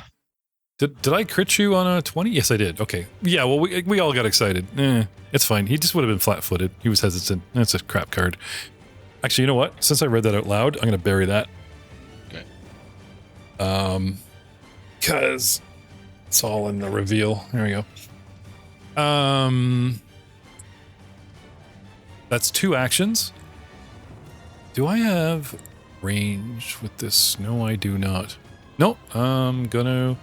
S2: Did I crit you on a 20? Yes, I did. Okay. Yeah, well, we all got excited. It's fine. He just would have been flat-footed. He was hesitant. That's a crap card. Actually, you know what? Since I read that out loud, I'm going to bury that.
S5: Okay.
S2: Because it's all in the reveal. There we go. That's 2 actions. Do I have range with this? No, I do not. Nope. I'm gonna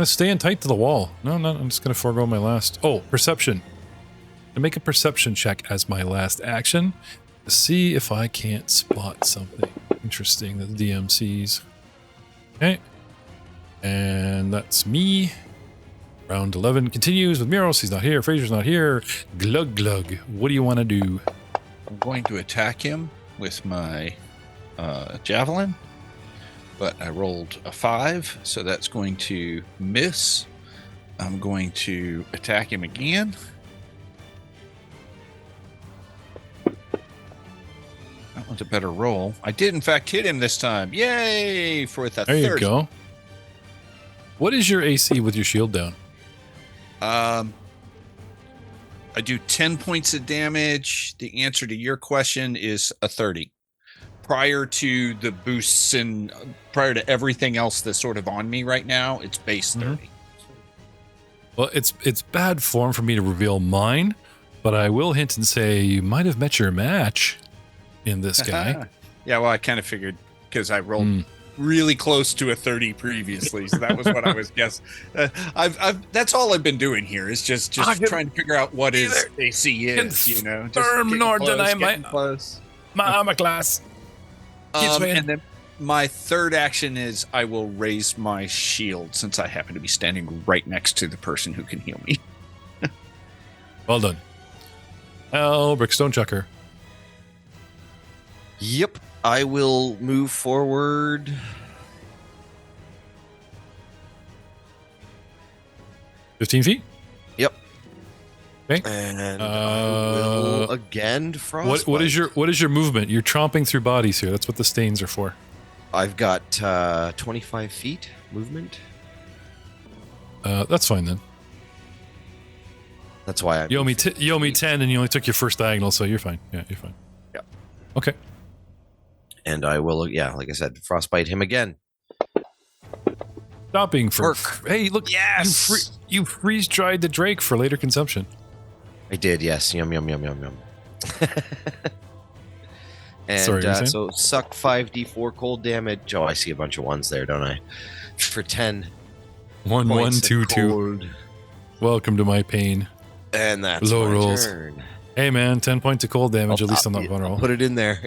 S2: stay in tight to the wall. No, I'm just gonna forego my last. Oh, perception. To make a perception check as my last action to see if I can't spot something interesting that the DM sees. Okay. And that's me. Round 11 continues with Muros. He's not here. Fraser's not here. Glug Glug. What do you want to do?
S5: I'm going to attack him with my javelin. But I rolled a 5, so that's going to miss. I'm going to attack him again. That one's a better roll. I did, in fact, hit him this time. Yay! For the
S2: There
S5: 30.
S2: you go. What is your AC with your shield down?
S5: I do 10 points of damage. The answer to your question is a 30. Prior to the boosts and prior to everything else that's sort of on me right now, it's base 30.
S2: Well, it's bad form for me to reveal mine, but I will hint and say you might have met your match in this guy.
S5: Yeah, well, I kind of figured because I rolled really close to a 30 previously, so that was what I was guessing. That's all I've been doing here is just trying to figure out what his AC is. Just
S2: nor deny
S5: close.
S2: my armor class.
S5: And then my third action is I will raise my shield since I happen to be standing right next to the person who can heal me.
S2: Well done. Brickstone Chucker.
S4: Yep. I will move forward
S2: 15 feet?
S4: Yep.
S2: Okay.
S4: And I will again frostbite.
S2: What is your movement? You're chomping through bodies here. That's what the stains are for.
S4: I've got 25 feet movement.
S2: That's fine then.
S4: That's why I
S2: You owe me 10, and you only took your first diagonal, so you're fine. Yeah, you're fine.
S4: Yeah.
S2: Okay.
S4: And I will, like I said, frostbite him again.
S2: Stopping for
S4: Work.
S2: Hey, look!
S4: Yes!
S2: You freeze dried the drake for later consumption.
S4: I did, yes. Yum, yum, yum, yum, yum. And
S2: Sorry, you were saying?
S4: so suck 5d4 cold damage. Oh, I see a bunch of ones there, don't I? For 10
S2: 1,
S4: points
S2: 1,
S4: of
S2: 2, 2.
S4: cold.
S2: Welcome to my pain.
S4: And that's
S2: Low
S4: my
S2: rolls.
S4: turn.
S2: Hey man, 10 points of cold damage. At least I'm not vulnerable.
S4: I'll put it in there.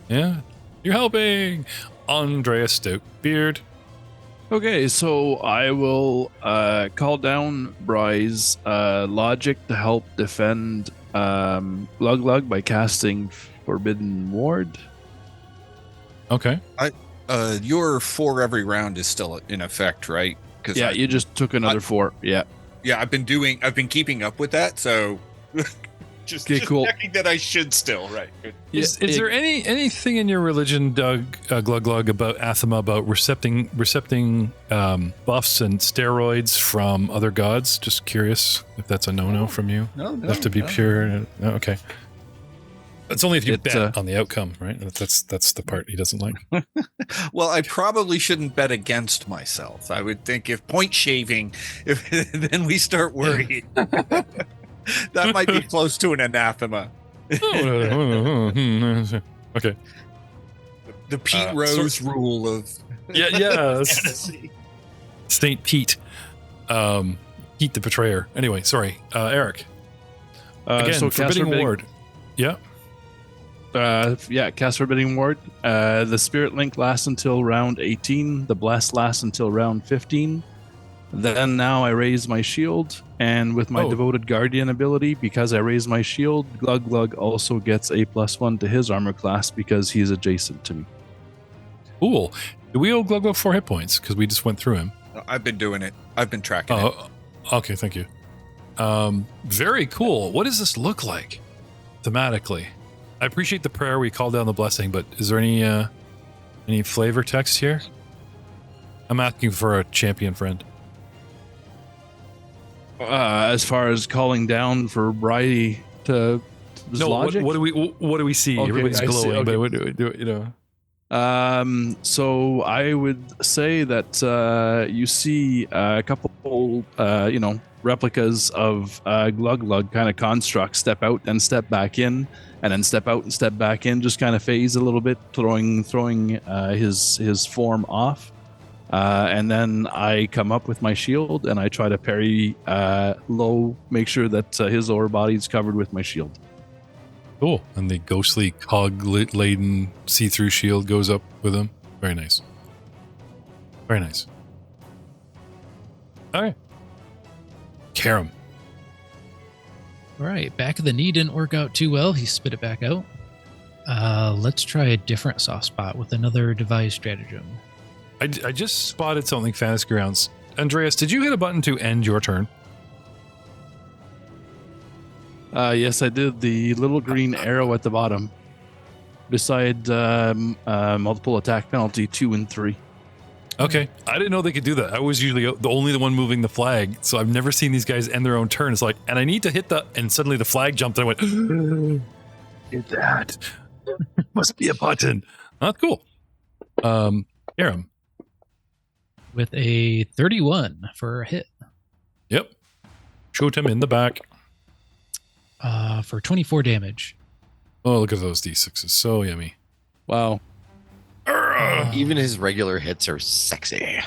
S2: Yeah, you're helping. Andreas Stokebeard.
S1: Okay, so I will call down Bry's logic to help defend Glug Glug by casting Forbidden Ward.
S2: Okay.
S5: Your 4 every round is still in effect, right?
S1: Yeah, you just took another 4. Yeah.
S5: Yeah, I've been keeping up with that, so just
S1: cool.
S5: checking that I should still, right? Good.
S2: Is there anything in your religion, Doug Glug Glug, about Athema about recepting buffs and steroids from other gods? Just curious if that's a no from you.
S5: No,
S2: You have to be pure. No, okay. That's only if you
S1: It,
S2: bet on the outcome, right? That's the part he doesn't like.
S5: Well, I probably shouldn't bet against myself. I would think if point shaving, then we start worrying. That might be close to an anathema.
S2: Okay.
S5: The Pete Rose rule of
S2: Yeah.
S5: fantasy.
S2: Saint Pete. Pete the Betrayer. Anyway, sorry. Eric. Again,
S1: So
S2: Forbidding Ward. Yeah.
S1: Cast Forbidding Ward. The Spirit Link lasts until round 18. The Bless lasts until round 15. Then now I raise my shield, and with my Devoted Guardian ability, because I raise my shield, Glug Glug also gets a +1 to his armor class because he's adjacent to me.
S2: Cool. Do we owe Glug Glug 4 hit points? Because we just went through him.
S5: I've been doing it. I've been tracking it.
S2: Okay, thank you. Very cool. What does this look like thematically? I appreciate the prayer we call down the blessing, but is there any flavor text here? I'm asking for a champion friend.
S1: As far as calling down for Bridie to logic?
S2: What do we see?
S1: Okay,
S2: Everybody's
S1: I see,
S2: glowing,
S1: okay.
S2: but what do we,
S1: So I would say that you see a couple, replicas of Glug Glug kind of constructs step out and step back in, and then step out and step back in, just kind of phase a little bit, throwing his form off. And then I come up with my shield and I try to parry low, make sure that his lower body's covered with my shield.
S2: Cool. And the ghostly cog-laden see-through shield goes up with him. Very nice. Very nice. All right. Karam.
S6: All right, back of the knee didn't work out too well. He spit it back out. Let's try a different soft spot with another devised stratagem.
S2: I just spotted something fantasy grounds. Andreas, did you hit a button to end your turn?
S1: Yes, I did. The little green arrow at the bottom, beside multiple attack penalty 2 and 3.
S2: Okay. I didn't know they could do that. I was usually the one moving the flag, so I've never seen these guys end their own turn. It's like, and I need to hit and suddenly the flag jumped and I went, hit that. Must be a button. That's cool. Aram.
S6: With a 31 for a hit.
S2: Yep. Shoot him in the back.
S6: For 24 damage.
S2: Oh, look at those D6s. So yummy.
S1: Wow.
S4: Even his regular hits are sexy.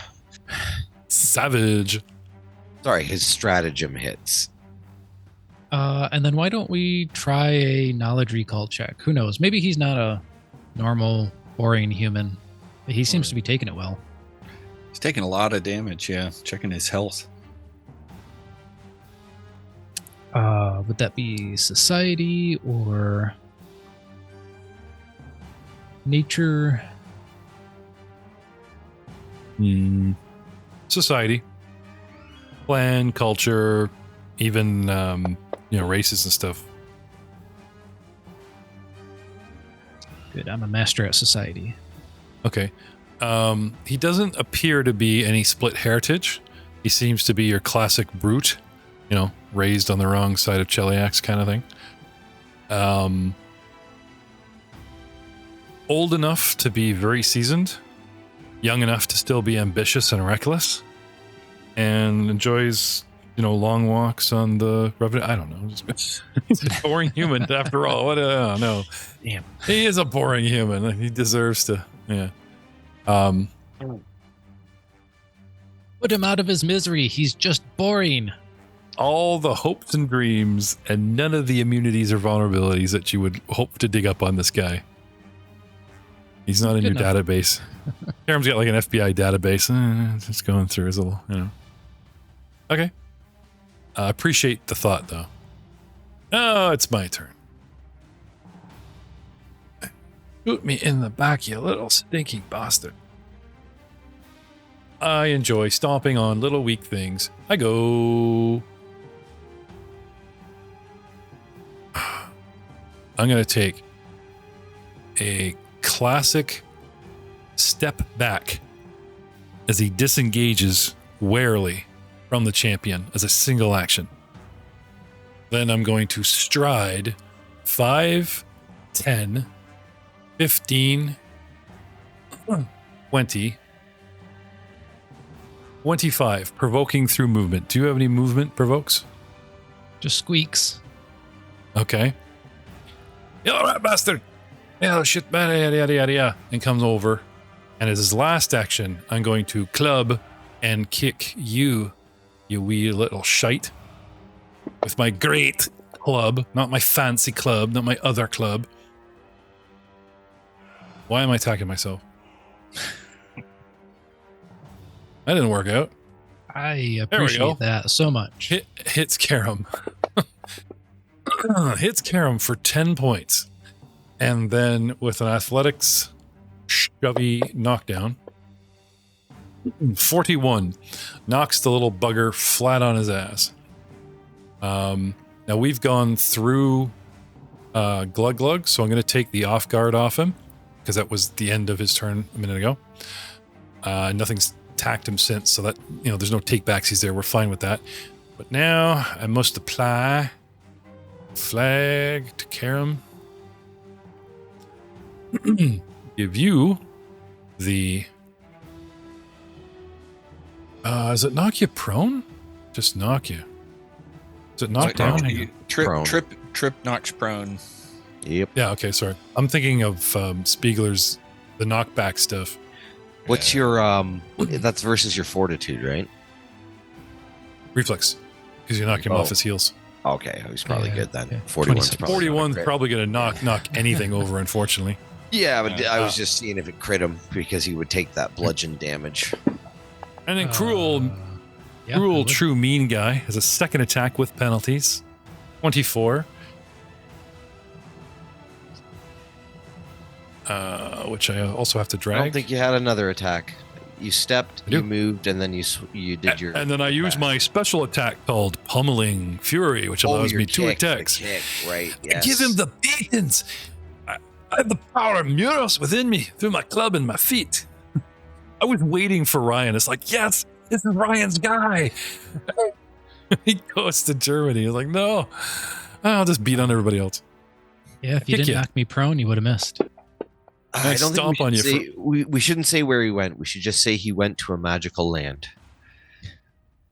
S2: Savage.
S4: Sorry, his stratagem hits.
S6: And then why don't we try a knowledge recall check? Who knows? Maybe he's not a normal, boring human. But he seems to be taking it well.
S5: He's taking a lot of damage, yeah. Checking his health.
S6: Would that be society or nature?
S2: Society. clan culture, even races and stuff.
S6: Good. I'm a master at society.
S2: Okay. He doesn't appear to be any split heritage. He seems to be your classic brute, raised on the wrong side of Cheliax kind of thing. Old enough to be very seasoned, young enough to still be ambitious and reckless, and enjoys, long walks on the revenue. I don't know. He's a boring human after all. What? I don't know.
S6: Damn.
S2: He is a boring human. He deserves to. Yeah.
S6: Put him out of his misery. He's just boring.
S2: All the hopes and dreams, and none of the immunities or vulnerabilities that you would hope to dig up on this guy. He's not in
S6: Good
S2: your
S6: enough.
S2: database. Karam's got like an FBI database. Just going through his little, Okay. I appreciate the thought, though. Oh, it's my turn. Shoot me in the back, you little stinky bastard. I enjoy stomping on little weak things. I go. I'm going to take a classic step back as he disengages warily from the champion as a single action. Then I'm going to stride 5, 10, 15, 20, 25, provoking through movement. Do you have any movement provokes?
S6: Just squeaks.
S2: Okay. You all right, bastard? Yeah, shit, man, yada. And comes over. And as his last action, I'm going to club and kick you, you wee little shite, with my great club, not my fancy club, not my other club. Why am I attacking myself? That didn't work out.
S6: I
S2: There we go.
S6: appreciate that so much.
S2: Hits Karam. Hits Karam for 10 points. And then with an athletics shovey knockdown, 41 knocks the little bugger flat on his ass. Now we've gone through Glug Glug, so I'm going to take the off guard off him because that was the end of his turn a minute ago. Nothing's attacked him since, so that there's no takebacks. He's there. We're fine with that. But now I must apply flag to Karam. Give you the. Does it knock you prone? Just knock you. Is it knock down?
S4: Prone.
S5: Trip knocks prone.
S4: Yep.
S2: Yeah. Okay. Sorry. I'm thinking of Spiegler's the knockback stuff.
S4: What's your that's versus your fortitude, right?
S2: Reflex, because you knock him off his heels.
S4: Okay, he's probably
S6: Yeah,
S4: good then.
S6: yeah.
S4: 41's probably
S2: 41's probably going to knock anything over, unfortunately.
S4: Yeah, but I was just seeing if it crit him because he would take that bludgeon damage.
S2: And then Cruel
S6: Yeah, I would.
S2: True Mean Guy has a second attack with penalties. 24. Which I also have to
S4: I
S2: drag.
S4: don't think you had another attack. You stepped,
S2: I do.
S4: you moved, and then you did your.
S2: And then I use my special attack called Pummeling Fury, which allows
S4: your
S2: me 2
S4: kick, the
S2: attacks.
S4: kick, right?
S2: I give him the beatings. I have the power of Muros within me through my club and my feet. I was waiting for Ryan. It's like, yes, this is Ryan's guy. He goes to Germany. He's like, no, I'll just beat on everybody else.
S6: Yeah, if you
S2: Kick
S6: didn't
S2: ya.
S6: knock me prone, you would have missed.
S4: I don't
S2: stomp
S4: think
S2: on
S4: we
S2: you
S4: should say, we shouldn't say where he went. We should just say he went to a magical land.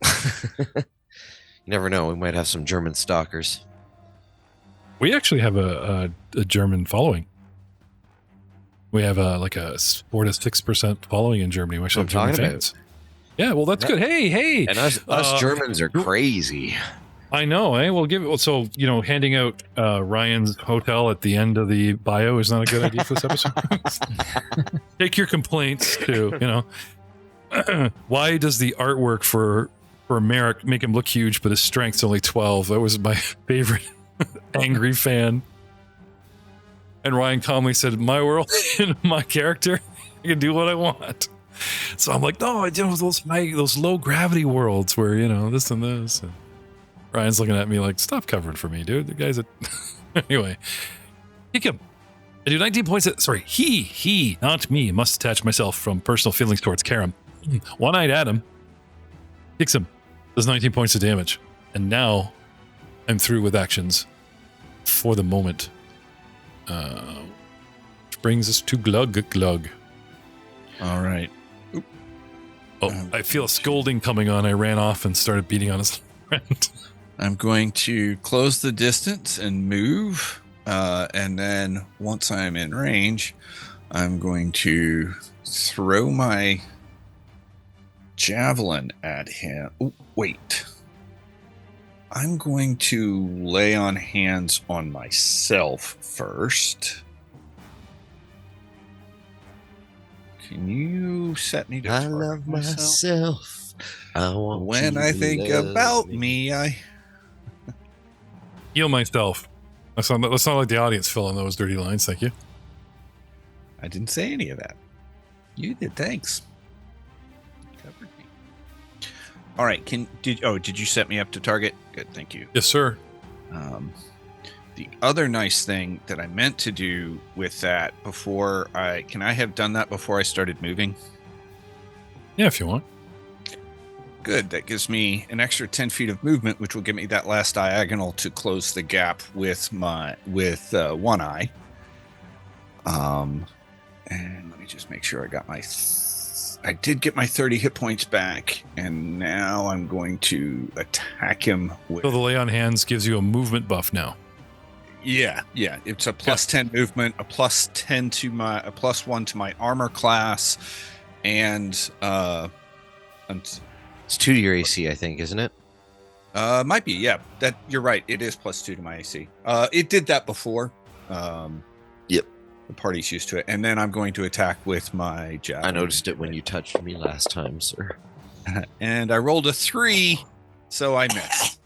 S4: You never know. We might have some German stalkers.
S2: We actually have a German following. We have like a 4 to 6% following in Germany. We actually have
S4: That's what I'm
S2: German
S4: talking
S2: fans. Yeah, well, that's good. Hey.
S4: And us Germans are crazy.
S2: I know, eh? We'll give it. So, handing out Ryan's hotel at the end of the bio is not a good idea for this episode. Take your complaints to, why does the artwork for Merrick make him look huge, but his strength's only 12? That was my favorite angry fan. And Ryan calmly said, my world and my character, I can do what I want. So I'm like, no, those low gravity worlds where, this and this. And Ryan's looking at me like, stop covering for me, dude. The guy's anyway, kick him. I do 19 points. He, not me, must detach myself from personal feelings towards Karam. One-eyed Adam kicks him, does 19 points of damage. And now I'm through with actions for the moment. Which brings us to Glug.
S5: All right.
S2: Oh, I feel a scolding coming on. I ran off and started beating on his friend.
S5: I'm going to close the distance and move. And then once I'm in range, I'm going to throw my javelin at him. Oh, wait. I'm going to lay on hands on myself first. Can you set me to
S4: I
S5: target
S4: love myself. I want
S5: When
S4: you
S5: I
S4: to
S5: think
S4: love
S5: about me, I
S2: Heal myself. Let's not let the audience fill in those dirty lines. Thank you.
S5: didn't say any of that. You did. Thanks. Covered me. All right. Did you set me up to target? Good. Thank you.
S2: Yes, sir.
S5: The other nice thing that I meant to do with that can I have done that before I started moving?
S2: Yeah, if you want.
S5: Good. That gives me an extra 10 feet of movement, which will give me that last diagonal to close the gap with one eye. And let me just make sure I got I did get my 30 hit points back, and now I'm going to attack him with.
S2: So the lay on hands gives you a movement buff now.
S5: Yeah. It's a plus 10 movement, a plus 10 a plus 1 to my armor class, and
S4: It's 2 to your AC, I think, isn't it?
S5: might be, yeah. That you're right. It is plus 2 to my AC. It did that before.
S4: Yep.
S5: The party's used to it, and then I'm going to attack with my javelin.
S4: I noticed it when you touched me last time, sir.
S5: And I rolled a 3, so I missed.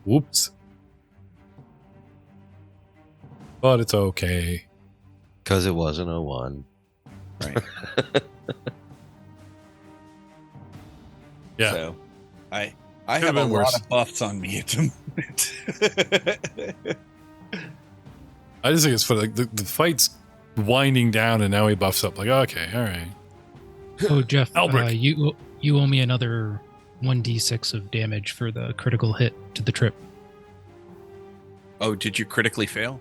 S2: Whoops. But it's okay.
S4: Because it wasn't a 1.
S5: Right.
S2: Yeah.
S5: So I
S2: Could've
S5: have a
S2: been worse.
S5: lot of buffs on me at the moment.
S2: I just think it's funny. Like the fight's winding down, and now he buffs up. Like, okay, all right.
S6: Oh, Jeff,
S2: Albrecht.
S6: you owe me another 1d6 of damage for the critical hit to the trip.
S5: Oh, did you critically fail?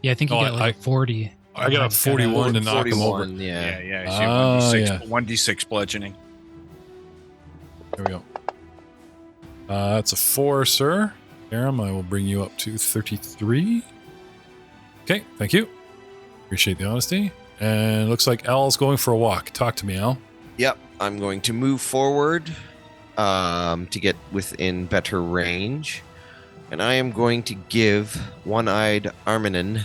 S6: Yeah, I think you
S2: Oh,
S6: got like a 40.
S2: I got a 41 to knock him over.
S4: 41, yeah.
S5: Yeah.
S2: Ah,
S5: So
S2: yeah.
S5: 1d6 bludgeoning.
S2: There we go. That's a 4, sir. Aram, I will bring you up to 33. Okay, thank you. Appreciate the honesty. And it looks like Al's going for a walk. Talk to me, Al.
S4: Yep, I'm going to move forward to get within better range. And I am going to give one-eyed Arminin.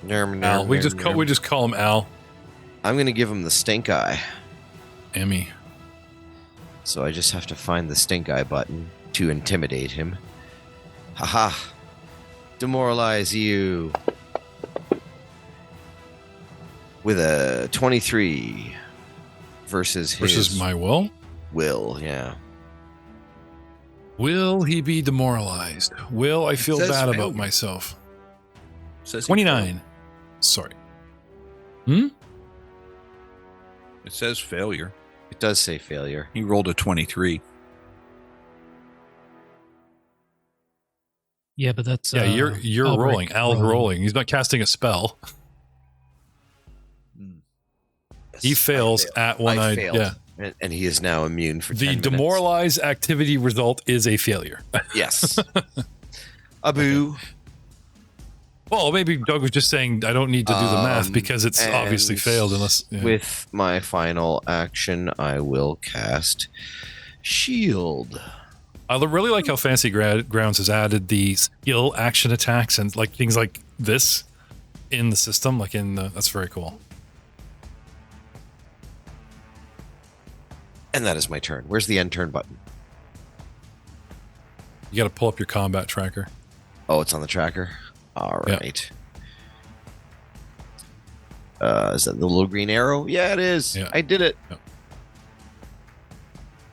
S2: Al. We just call him Al.
S4: I'm going to give him the stink eye.
S2: Emmy.
S4: So I just have to find the stink eye button to intimidate him. Haha. Demoralize you. With a 23 versus his
S2: Versus my will?
S4: will, yeah.
S2: Will he be demoralized? Will I feel
S5: says
S2: bad about
S5: failure.
S2: myself?
S5: Says he
S2: 29. Sorry.
S5: failed. It says failure.
S4: It does say failure.
S5: He rolled a 23.
S6: Yeah, but that's
S2: Yeah, you're
S6: Albrecht
S2: rolling. Al's rolling. He's not casting a spell. He fails at
S4: I
S2: one-eyed.
S4: failed.
S2: Yeah.
S4: And he is now immune for 10
S2: The
S4: minutes.
S2: demoralize activity result is a failure.
S4: Yes. Abu.
S2: Well, maybe Doug was just saying I don't need to do the math because it's obviously
S4: and
S2: failed unless. Yeah.
S4: With my final action, I will cast Shield.
S2: I really like how Fancy Grounds has added the skill action attacks and like things like this in the system. Like that's very cool.
S4: And that is my turn. Where's the end turn button?
S2: You got to pull up your combat tracker.
S4: Oh, it's on the tracker? All
S2: Yeah.
S4: right. Is that the little green arrow? Yeah, it is.
S2: Yeah.
S4: I did it.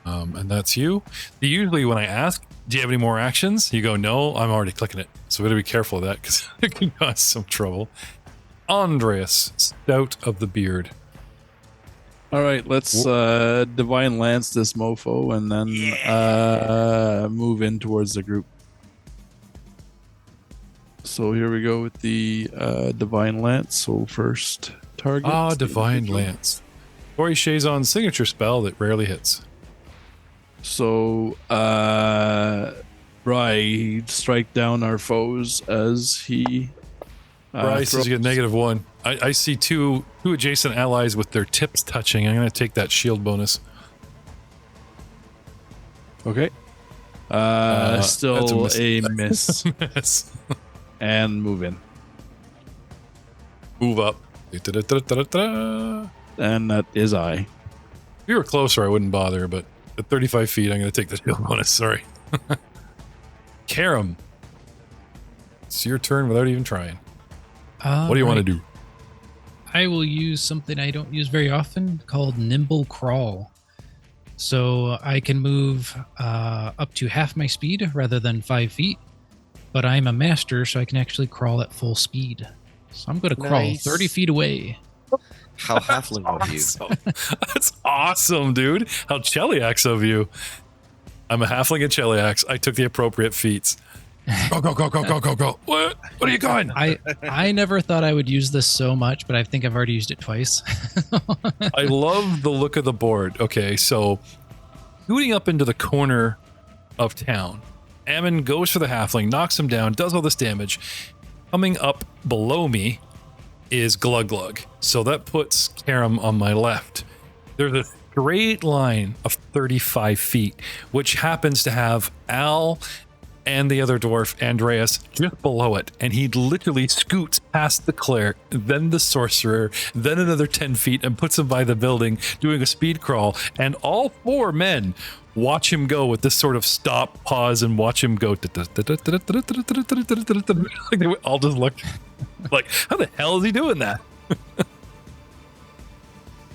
S2: And that's you. Usually when I ask, do you have any more actions? You go, no, I'm already clicking it. So we got to be careful of that because it can cause some trouble. Andreas, Stout of the Beard.
S1: All right, let's divine lance this mofo and then move in towards the group. So here we go with the divine lance. So first target.
S2: Divine Lance. Tori Shazon's signature spell that rarely hits.
S1: So Bri strike down our foes as he.
S2: Bryce says you get -1. I see two adjacent allies with their tips touching. I'm going to take that shield bonus.
S1: Okay. Still a miss.
S2: Miss.
S1: And move in.
S2: Move up.
S1: And that is I.
S2: If you were closer, I wouldn't bother, but at 35 feet, I'm going to take the shield bonus. Sorry. Karam. It's your turn without even trying. What do you want to do?
S6: I will use something I don't use very often called Nimble Crawl. So I can move up to half my speed rather than 5 feet, but I'm a master, so I can actually crawl at full speed. So I'm going to crawl 30 feet away.
S4: How halfling of you.
S2: That's awesome, dude. How Cheliax of you. I'm a halfling at Cheliax. I took the appropriate feats. Go, go, go, go, go, go, go. What are you going?
S6: I never thought I would use this so much, but I think I've already used it twice.
S2: I love the look of the board. Okay, so shooting up into the corner of town. Ammon goes for the halfling, knocks him down, does all this damage. Coming up below me is Glug Glug. So that puts Karam on my left. There's a straight line of 35 feet, which happens to have Al and the other dwarf, Andreas, just below it. And he literally scoots past the cleric, then the sorcerer, then another 10 feet and puts him by the building doing a speed crawl. And all 4 men watch him go with this sort of stop, pause, and watch him go. Like they all just look like, how the hell is he doing that?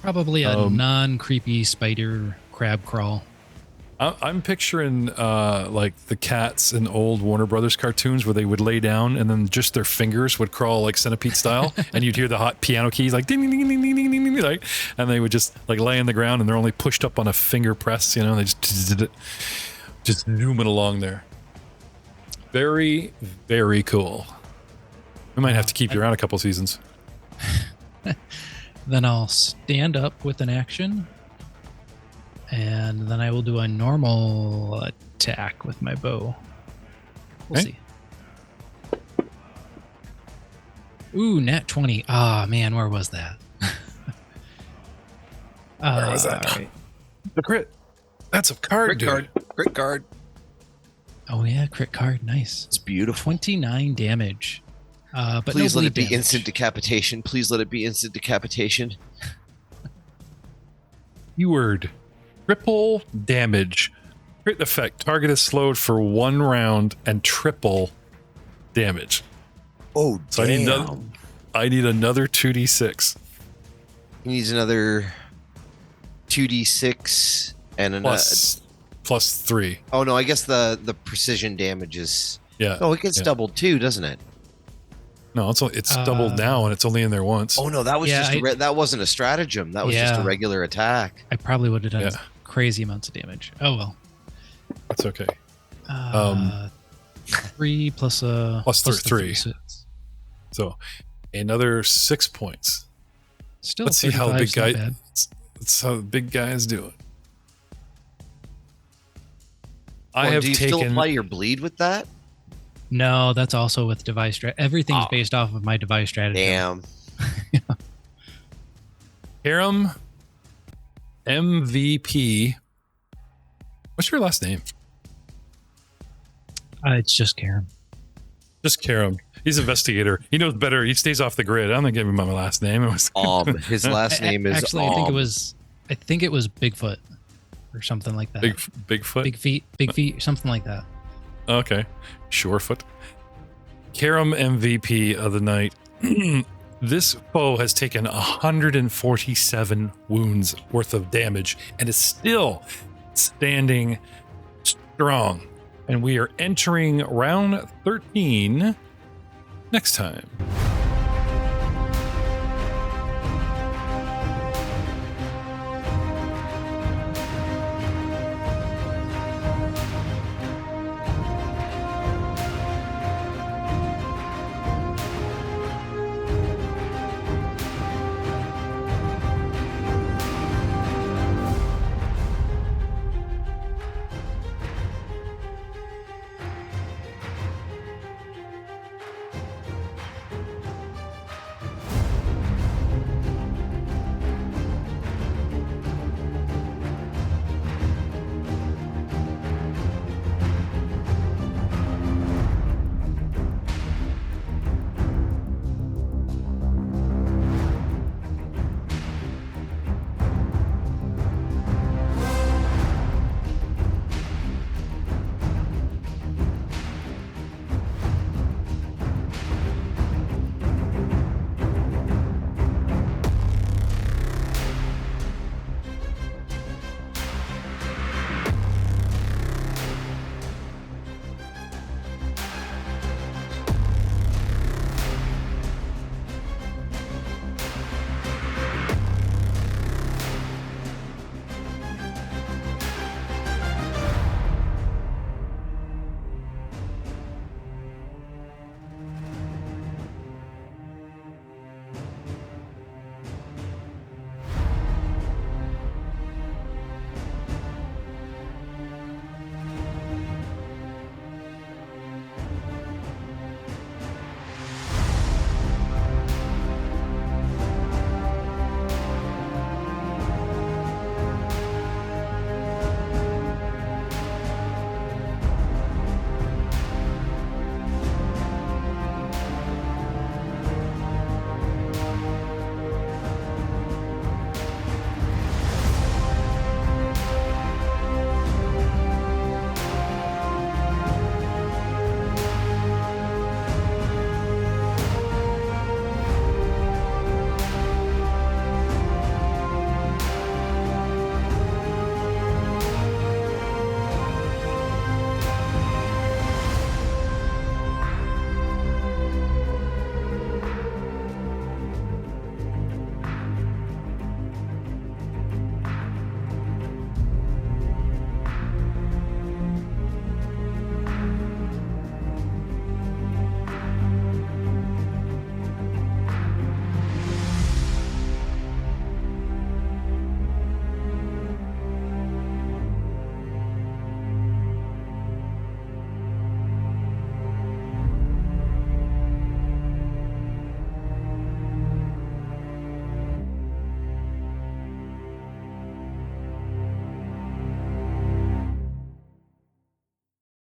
S6: Probably a non-creepy spider crab crawl.
S2: I'm picturing like the cats in old Warner Brothers cartoons where they would lay down and then just their fingers would crawl like centipede style, and you'd hear the hot piano keys like ding ding ding ding ding ding ding, like, and they would just like lay on the ground and they're only pushed up on a finger press, you know, they just zooming along there. Very, very cool. We might have to keep you around a couple seasons.
S6: Then I'll stand up with an action. And then I will do a normal attack with my bow. We'll see. Ooh, nat 20. Ah, man, where was that?
S2: Where was that?
S6: Right.
S2: The crit. That's a card, dude.
S3: Crit card.
S6: Oh, yeah, crit card. Nice.
S4: It's beautiful.
S6: 29 damage. But
S4: Please
S6: no
S4: let it be
S6: bleed damage.
S4: instant decapitation. Please let it be instant decapitation.
S2: Keyword. Triple damage. Crit effect. Target is slowed for 1 round and triple damage.
S4: Oh,
S2: So I need another 2d6
S4: He needs another 2d6 and another.
S2: plus 3.
S4: Oh no, I guess the precision damage is.
S2: Yeah.
S4: Oh, it gets
S2: Yeah.
S4: doubled too, doesn't it?
S2: No, it's doubled now and it's only in there once.
S4: Oh no, that was
S6: Yeah,
S4: just that wasn't a stratagem. That was just a
S6: Yeah.
S4: regular attack.
S6: I probably would have done
S2: Yeah.
S6: crazy amounts of damage. Oh, well.
S2: That's okay.
S6: 3 plus a...
S2: Plus
S6: the
S2: 3.
S6: 6.
S2: So another 6 points.
S6: Still,
S2: Let's see how the
S6: 35
S2: big
S6: 's not
S2: guy.
S6: bad.
S2: That's how the big guy is doing. I
S4: Well,
S2: have
S4: do you still
S2: taken.
S4: apply your bleed with that?
S6: No, that's also with device everything's based off of my device strategy.
S4: Damn.
S2: Karam MVP. What's your last name?
S6: It's just Karen.
S2: Just Karam. He's an investigator. He knows better. He stays off the grid. I'm gonna give him my last name. It was
S4: His last name is
S6: Actually, I think it was Bigfoot or something like that.
S2: Bigfoot.
S6: Big feet, something like that.
S2: Okay. Surefoot. Karam MVP of the night. This foe has taken 147 wounds worth of damage and is still standing strong. And we are entering round 13 next time.